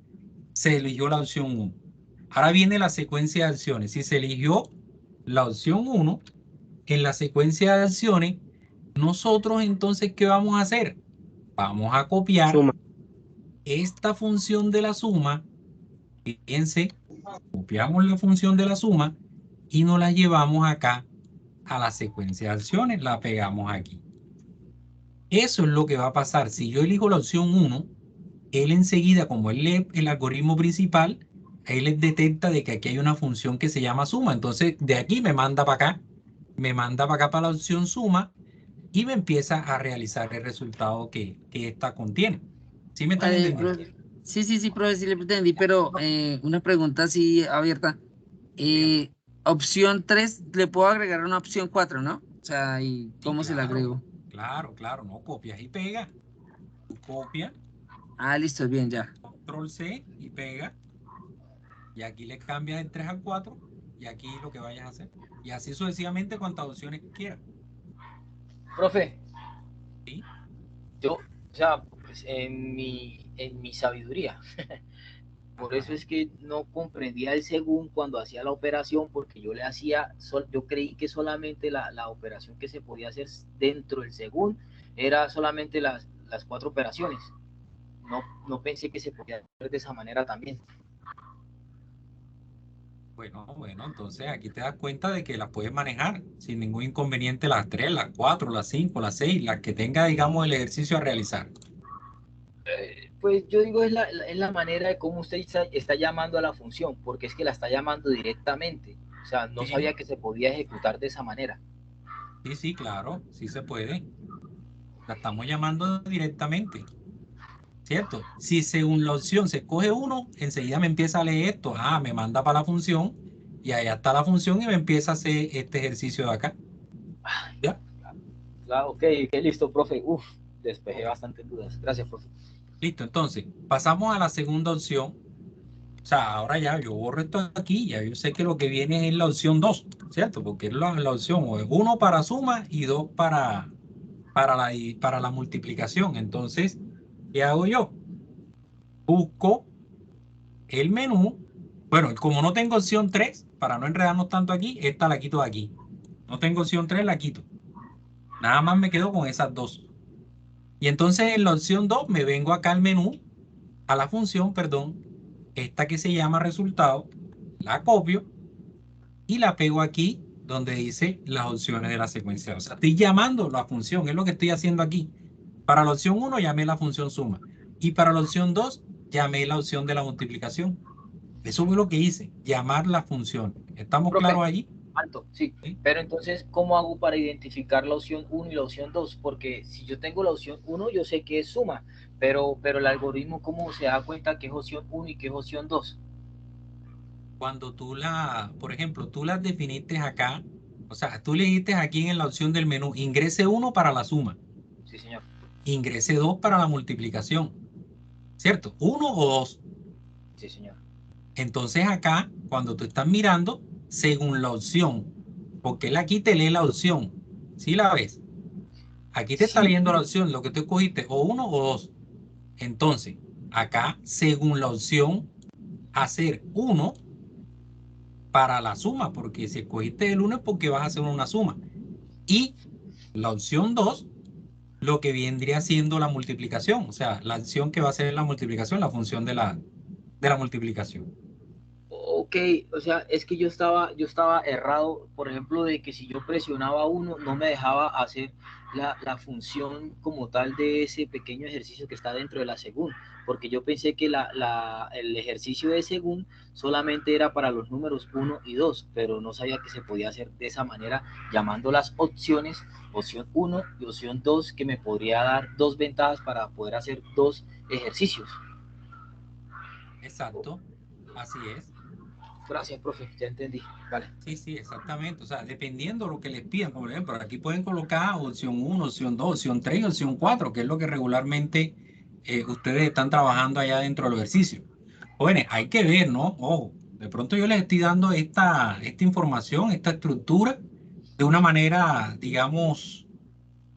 se eligió la opción 1. Ahora viene la secuencia de acciones. Si se eligió la opción 1, en la secuencia de acciones, nosotros entonces, ¿qué vamos a hacer? Vamos a copiar Suma. esta función de la suma. Fíjense, copiamos la función de la suma y nos la llevamos acá a la secuencia de acciones, la pegamos aquí. Eso es lo que va a pasar. Si yo elijo la opción 1, él enseguida, como él lee el algoritmo principal, él les detecta de que aquí hay una función que se llama suma. Entonces, de aquí me manda para acá, para la opción suma y me empieza a realizar el resultado que esta contiene. ¿Sí me están entendiendo? Profe, sí, profe, sí le pretendí, pero una pregunta así abierta. Opción 3, le puedo agregar una opción 4, ¿no? O sea, ¿y cómo se la agrego? Claro, no copias y pegas. Tú copias, Ah, listo, bien, ya. control C y pega. Y aquí le cambias de 3 al 4 y aquí lo que vayas a hacer. Y así sucesivamente cuantas opciones quieras. Profe, ¿Sí? yo, o sea, pues en mi sabiduría, por eso es que no comprendía el según cuando hacía la operación, porque yo le hacía, yo creí que solamente la operación que se podía hacer dentro del según era solamente las 4 operaciones. No pensé que se podía hacer de esa manera también. Bueno, entonces aquí te das cuenta de que las puedes manejar sin ningún inconveniente las 3, las 4, las 5, las 6, las que tenga, digamos, el ejercicio a realizar. Pues yo digo, es la manera de cómo usted está llamando a la función, porque es que la está llamando directamente. O sea, no Sí, sabía que se podía ejecutar de esa manera. sí, claro, sí se puede. La estamos llamando directamente, ¿cierto? Si según la opción se escoge 1, enseguida me empieza a leer esto. Ah, me manda para la función y allá está la función y me empieza a hacer este ejercicio de acá. ¿Ya? Claro, ok, listo, profe. Uf, despejé bastantes dudas. Gracias, profe. Listo, entonces pasamos a la segunda opción. O sea, ahora ya yo borro esto aquí, ya yo sé que lo que viene es la opción 2, ¿cierto? Porque es la opción o es 1 para suma y 2 para la multiplicación. Entonces, ¿qué hago yo? Busco el menú. Bueno, como no tengo opción 3, para no enredarnos tanto aquí, esta la quito de aquí. No tengo opción 3, la quito. Nada más me quedo con esas dos. Y entonces en la opción 2 me vengo acá al menú, a la función, perdón, esta que se llama resultado, la copio y la pego aquí donde dice las opciones de la secuencia. O sea, estoy llamando la función, es lo que estoy haciendo aquí. Para la opción 1 llamé la función suma. Y para la opción 2 llamé la opción de la multiplicación. Eso fue lo que hice, llamar la función. ¿Estamos Profe, claros allí? alto, sí. ¿Sí? Pero entonces, ¿cómo hago para identificar la opción 1 y la opción 2? Porque si yo tengo la opción 1, yo sé que es suma, pero el algoritmo, ¿cómo se da cuenta que es opción 1 y que es opción 2? Cuando por ejemplo, tú las definiste acá, o sea, tú le dijiste aquí en la opción del menú, ingrese 1 para la suma, Sí, señor. ingrese 2 para la multiplicación, ¿cierto? 1 o 2. Sí, señor. Entonces acá, cuando tú estás mirando, según la opción, porque él aquí te lee la opción, ¿sí la ves? Aquí te está Sí. leyendo la opción, lo que tú escogiste, o 1 o 2. Entonces, acá, según la opción, hacer 1 para la suma, porque si escogiste el 1 es porque vas a hacer una suma. Y la opción 2, lo que vendría siendo la multiplicación, o sea, la acción que va a ser la multiplicación, la función de la multiplicación. Ok, o sea, es que yo estaba errado, por ejemplo, de que si yo presionaba 1, no me dejaba hacer la función como tal de ese pequeño ejercicio que está dentro de la según, porque yo pensé que el ejercicio de según solamente era para los números 1 y 2, pero no sabía que se podía hacer de esa manera, llamando las opciones, opción 1 y opción 2, que me podría dar dos ventajas para poder hacer dos ejercicios. Exacto, así es. Gracias, profe, ya entendí. Vale. Sí, sí, exactamente. O sea, dependiendo de lo que les pidan, por ejemplo, aquí pueden colocar opción 1, opción 2, opción 3 y opción 4, que es lo que regularmente ustedes están trabajando allá dentro del ejercicio. Jóvenes, hay que ver, ¿no? Ojo, de pronto yo les estoy dando esta información, esta estructura, de una manera, digamos,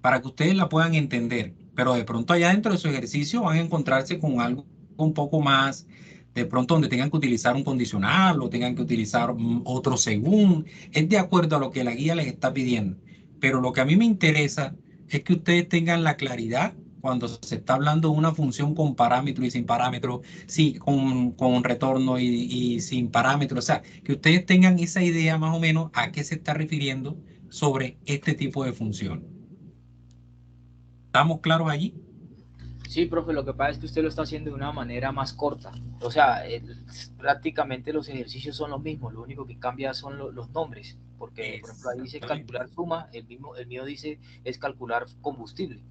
para que ustedes la puedan entender. Pero de pronto allá dentro de su ejercicio van a encontrarse con algo un poco más, de pronto donde tengan que utilizar un condicional o tengan que utilizar otro según. Es de acuerdo a lo que la guía les está pidiendo. Pero lo que a mí me interesa es que ustedes tengan la claridad cuando se está hablando de una función con parámetro y sin parámetro, sí, con retorno y sin parámetro. O sea, que ustedes tengan esa idea más o menos a qué se está refiriendo sobre este tipo de función. ¿Estamos claros allí? Sí, profe, lo que pasa es que usted lo está haciendo de una manera más corta. O sea, prácticamente los ejercicios son los mismos, lo único que cambia son los nombres, porque por ejemplo ahí dice Exactamente. calcular suma, el mío dice es calcular combustible.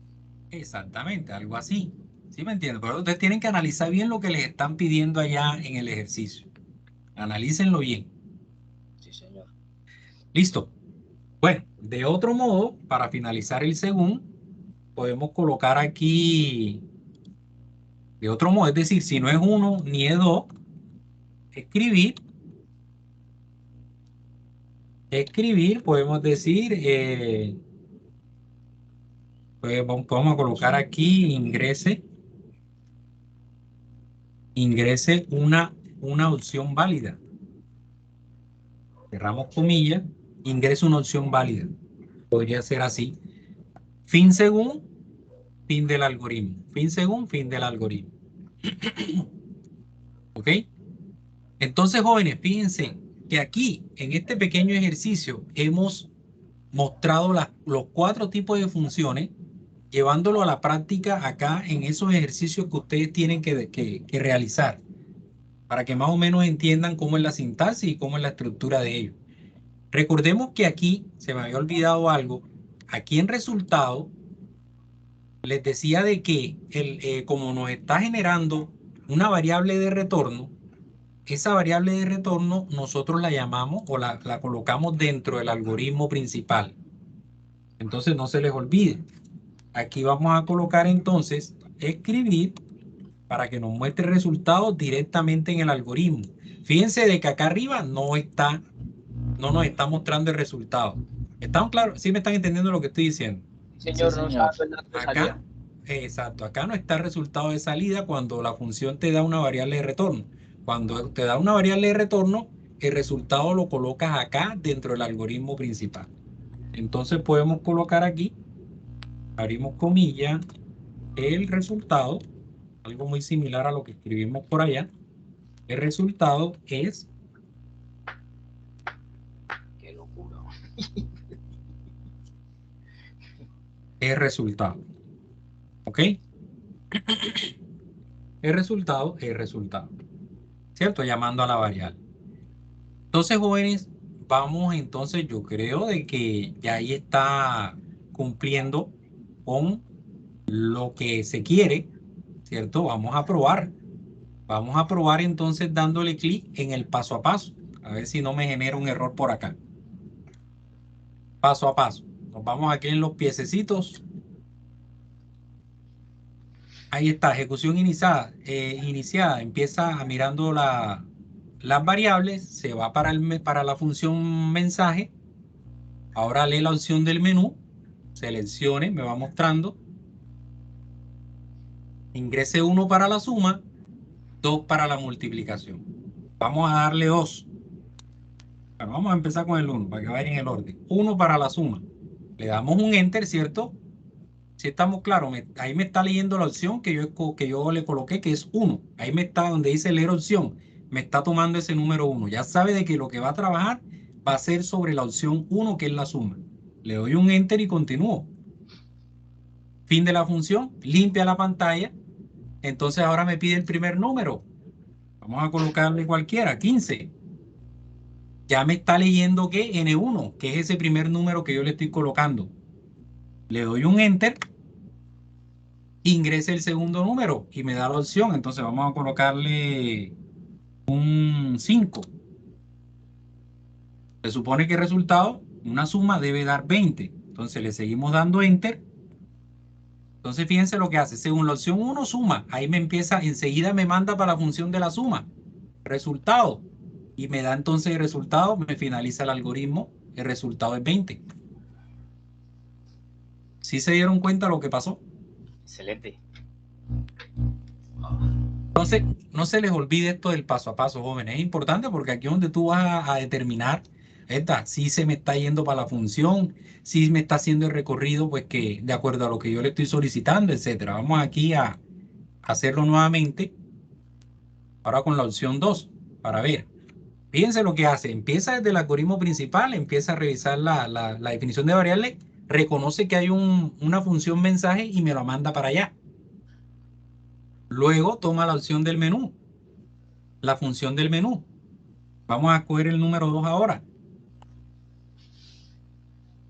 Exactamente, algo así. ¿Sí me entienden? Pero ustedes tienen que analizar bien lo que les están pidiendo allá en el ejercicio. Analícenlo bien. Sí, señor. Listo. Bueno, de otro modo, para finalizar el según, podemos colocar aquí, de otro modo, es decir, si no es 1 ni es 2, escribir, podemos decir, pues vamos a colocar aquí, ingrese una opción válida. Cerramos comillas, ingrese una opción válida. Podría ser así. Fin según, fin del algoritmo. Fin según, fin del algoritmo. ¿Ok? Entonces, jóvenes, fíjense que aquí, en este pequeño ejercicio, hemos mostrado los 4 tipos de funciones, llevándolo a la práctica acá en esos ejercicios que ustedes tienen que realizar, para que más o menos entiendan cómo es la sintaxis y cómo es la estructura de ellos. Recordemos que aquí, se me había olvidado algo, aquí en resultado, les decía de que como nos está generando una variable de retorno, esa variable de retorno nosotros la llamamos o la colocamos dentro del algoritmo principal. Entonces no se les olvide. Aquí vamos a colocar entonces escribir para que nos muestre resultados directamente en el algoritmo. Fíjense de que acá arriba no nos está mostrando el resultado. ¿Están claros? ¿Sí me están entendiendo lo que estoy diciendo? Señor, no señor. sabe el dato de Acá, salida. exacto, acá no está el resultado de salida cuando la función te da una variable de retorno. Cuando te da una variable de retorno, el resultado lo colocas acá dentro del algoritmo principal. Entonces podemos colocar aquí, abrimos comillas, el resultado, algo muy similar a lo que escribimos por allá. El resultado es Qué locura. el resultado. ¿Ok? El resultado es el resultado. ¿Cierto? Llamando a la variable. Entonces, jóvenes, vamos entonces, yo creo de que ya ahí está cumpliendo con lo que se quiere, ¿cierto? Vamos a probar. Vamos a probar entonces dándole clic en el paso a paso. A ver si no me genera un error por acá. Paso a paso. Nos vamos aquí en los piececitos. Ahí está, ejecución iniciada. Empieza mirando las variables, se va para la función mensaje. Ahora lee la opción del menú, seleccione, me va mostrando. Ingrese 1 para la suma, 2 para la multiplicación. Vamos a darle 2. Bueno, vamos a empezar con el 1 para que vaya en el orden. 1 para la suma. Le damos un enter, ¿cierto? Si estamos claros, ahí me está leyendo la opción que yo le coloqué, que es 1. Ahí me está donde dice leer opción. Me está tomando ese número 1. Ya sabe de que lo que va a trabajar va a ser sobre la opción 1, que es la suma. Le doy un enter y continúo. Fin de la función, limpia la pantalla. Entonces ahora me pide el primer número. Vamos a colocarle cualquiera, 15. Ya me está leyendo que N1, que es ese primer número que yo le estoy colocando. Le doy un enter. Ingrese el segundo número y me da la opción. Entonces vamos a colocarle un 5. Se supone que el resultado, una suma, debe dar 20. Entonces le seguimos dando enter. Entonces fíjense lo que hace. Según la opción 1, suma. Ahí me empieza, enseguida me manda para la función de la suma. Resultado. Y me da entonces el resultado, me finaliza el algoritmo. El resultado es 20. ¿Sí se dieron cuenta lo que pasó? Excelente. Entonces, no se les olvide esto del paso a paso, jóvenes. Es importante porque aquí es donde tú vas a determinar, si se me está yendo para la función, si me está haciendo el recorrido, pues que de acuerdo a lo que yo le estoy solicitando, etcétera. Vamos aquí a hacerlo nuevamente. Ahora con la opción 2, para ver. Fíjense lo que hace. Empieza desde el algoritmo principal, empieza a revisar la definición de variable, reconoce que hay una función mensaje y me lo manda para allá. Luego toma la opción del menú, la función del menú. Vamos a coger el número 2 ahora.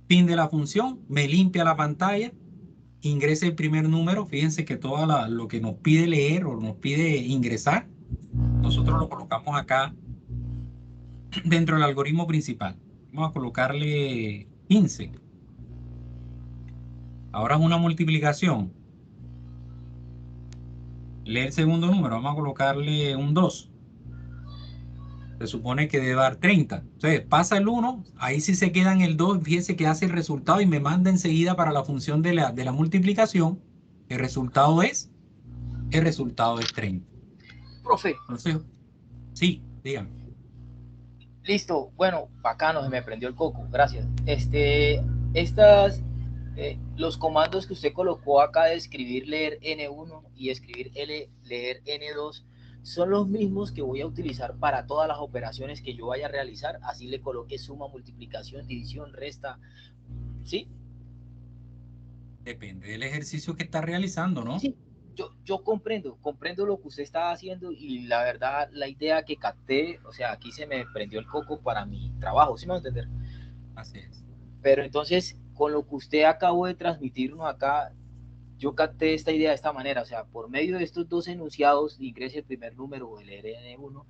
Fin de la función, me limpia la pantalla, ingrese el primer número. Fíjense que todo lo que nos pide leer o nos pide ingresar, nosotros lo colocamos acá dentro del algoritmo principal. Vamos a colocarle 15. Ahora es una multiplicación. Lee el segundo número, vamos a colocarle un 2. Se supone que debe dar 30. Entonces pasa el 1, ahí sí se queda en el 2, fíjense que hace el resultado y me manda enseguida para la función de la multiplicación. El resultado es 30. Profe. Entonces, sí, dígame. Listo, bueno, bacano, se me prendió el coco, gracias. Los comandos que usted colocó acá de escribir leer N1 y escribir leer N2 son los mismos que voy a utilizar para todas las operaciones que yo vaya a realizar, así le coloque suma, multiplicación, división, resta, ¿sí? Depende del ejercicio que está realizando, ¿no? Sí, yo comprendo lo que usted está haciendo y la verdad, la idea que capté, o sea, aquí se me prendió el coco para mi trabajo, ¿sí me va a entender? Así es. Pero entonces, con lo que usted acabó de transmitirnos acá, yo capté esta idea de esta manera, o sea, por medio de estos dos enunciados, ingrese el primer número o el RN1,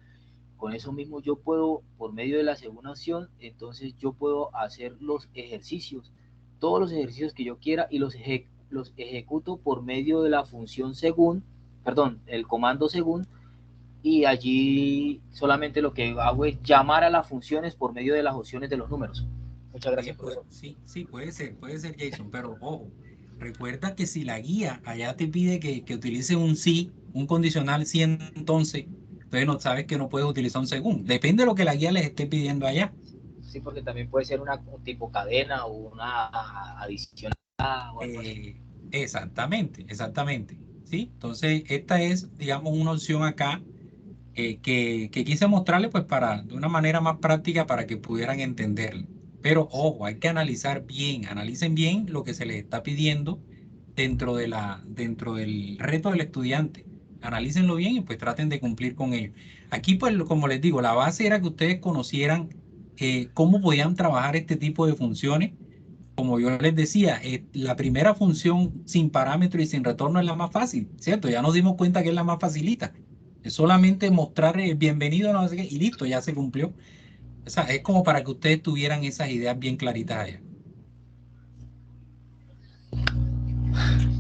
con eso mismo yo puedo, por medio de la segunda opción, entonces yo puedo hacer los ejercicios, todos los ejercicios que yo quiera y los ejecuto por medio de la función según, perdón, el comando según, y allí solamente lo que hago es llamar a las funciones por medio de las opciones de los números. Muchas gracias, profesor. Sí, puede ser, Jason, pero ojo, recuerda que si la guía allá te pide que utilices un sí, un condicional sí, entonces no sabes que no puedes utilizar un según. Depende de lo que la guía les esté pidiendo allá. Sí, porque también puede ser un tipo cadena o una adición. Exactamente. ¿Sí? Entonces, esta es, digamos, una opción acá que quise mostrarles pues de una manera más práctica para que pudieran entenderlo. Pero ojo, hay que analizar bien, analicen bien lo que se les está pidiendo dentro del reto del estudiante. Analícenlo bien y pues traten de cumplir con ello. Aquí, pues, como les digo, la base era que ustedes conocieran cómo podían trabajar este tipo de funciones. Como yo les decía, la primera función sin parámetro y sin retorno es la más fácil, ¿cierto? Ya nos dimos cuenta que es la más facilita. Es solamente mostrar bienvenido, no sé qué, y listo, ya se cumplió. O sea, es como para que ustedes tuvieran esas ideas bien claritas allá.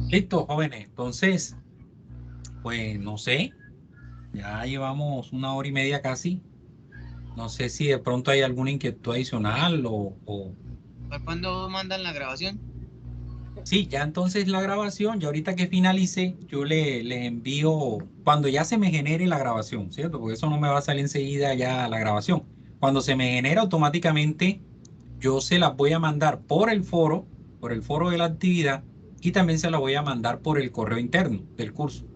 Listo, jóvenes. Entonces, pues no sé, ya llevamos 1 hora y media casi. No sé si de pronto hay alguna inquietud adicional o... ¿Cuándo mandan la grabación? Sí, ya entonces la grabación, ya ahorita que finalice, yo les envío, cuando ya se me genere la grabación, ¿cierto? Porque eso no me va a salir enseguida ya la grabación. Cuando se me genera automáticamente, yo se las voy a mandar por el foro de la actividad, y también se las voy a mandar por el correo interno del curso.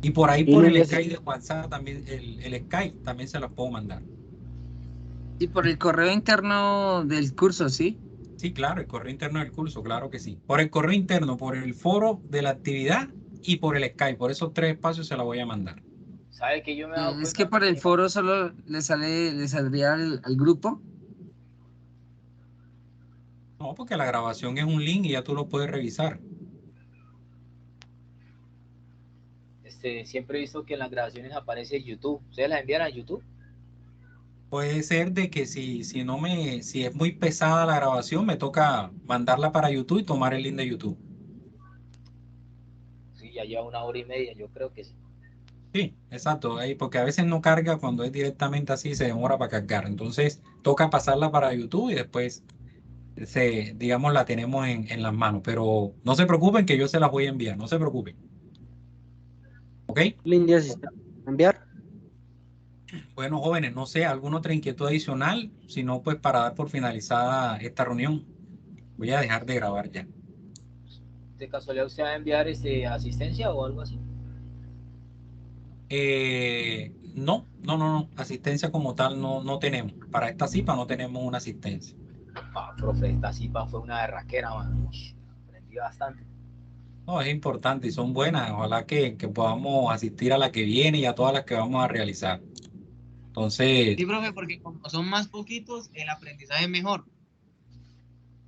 Y por ahí Y por el Lindia, Skype de WhatsApp también, el Skype también se las puedo mandar. Y por el correo interno del curso, ¿sí? Sí, claro, el correo interno del curso, claro que sí. Por el correo interno, por el foro de la actividad y por el Skype. Por esos 3 espacios se la voy a mandar. ¿Sabe que yo me he dado Es cuenta que por el que foro solo le saldría al grupo. No, porque la grabación es un link y ya tú lo puedes revisar. siempre he visto que en las grabaciones aparece YouTube? ¿Ustedes las envían a YouTube? Puede ser de que si es muy pesada la grabación, me toca mandarla para YouTube y tomar el link de YouTube. Sí, ya lleva 1 hora y media, yo creo que sí. Sí, exacto, ahí, porque a veces no carga cuando es directamente así, se demora para cargar. Entonces, toca pasarla para YouTube y después digamos, la tenemos en las manos. Pero no se preocupen que yo se las voy a enviar, no se preocupen. ¿Ok? Lindia, si está enviar. Bueno, jóvenes, no sé, ¿alguna otra inquietud adicional? Si no, pues para dar por finalizada esta reunión, voy a dejar de grabar ya. ¿De casualidad usted va a enviar asistencia o algo así? No. Asistencia como tal no tenemos. Para esta CIPA no tenemos una asistencia. Profe, esta CIPA fue una berraquera, man. Aprendí bastante. No, es importante y son buenas. Ojalá que podamos asistir a la que viene y a todas las que vamos a realizar. Entonces, Sí, profe, porque como son más poquitos, el aprendizaje es mejor.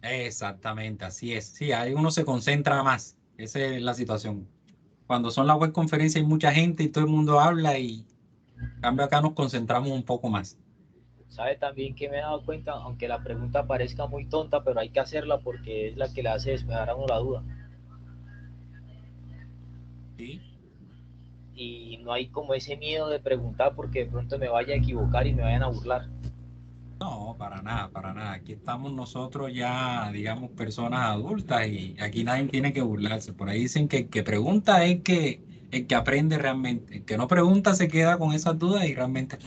exactamente, así es. Sí, ahí uno se concentra más. Esa es la situación. Cuando son las web conferencias hay mucha gente y todo el mundo habla y en cambio acá nos concentramos un poco más. ¿Sabe también que me he dado cuenta? Aunque la pregunta parezca muy tonta, pero hay que hacerla porque es la que le hace despejar a uno la duda. ¿Sí? Y no hay como ese miedo de preguntar porque de pronto me vaya a equivocar y me vayan a burlar. No, para nada, para nada. Aquí estamos nosotros ya, digamos, personas adultas y aquí nadie tiene que burlarse. Por ahí dicen que el que pregunta es el que aprende realmente. El que no pregunta se queda con esas dudas y realmente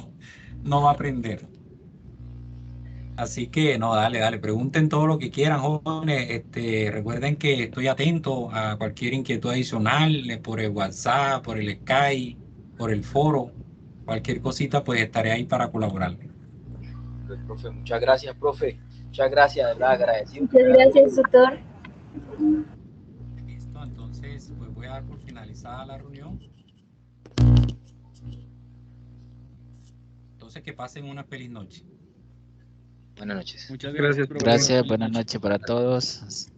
no va a aprender. Así que no, dale, pregunten todo lo que quieran, jóvenes. Recuerden que estoy atento a cualquier inquietud adicional por el WhatsApp, por el Skype, por el foro. Cualquier cosita, pues estaré ahí para colaborar. Pues, profe, muchas gracias, profe. Muchas gracias, de verdad, agradecido. Muchas gracias, tutor. Listo, entonces pues voy a dar por finalizada la reunión. Entonces que pasen una feliz noche. Buenas noches. Muchas gracias, profe. Gracias, buenas noches para todos.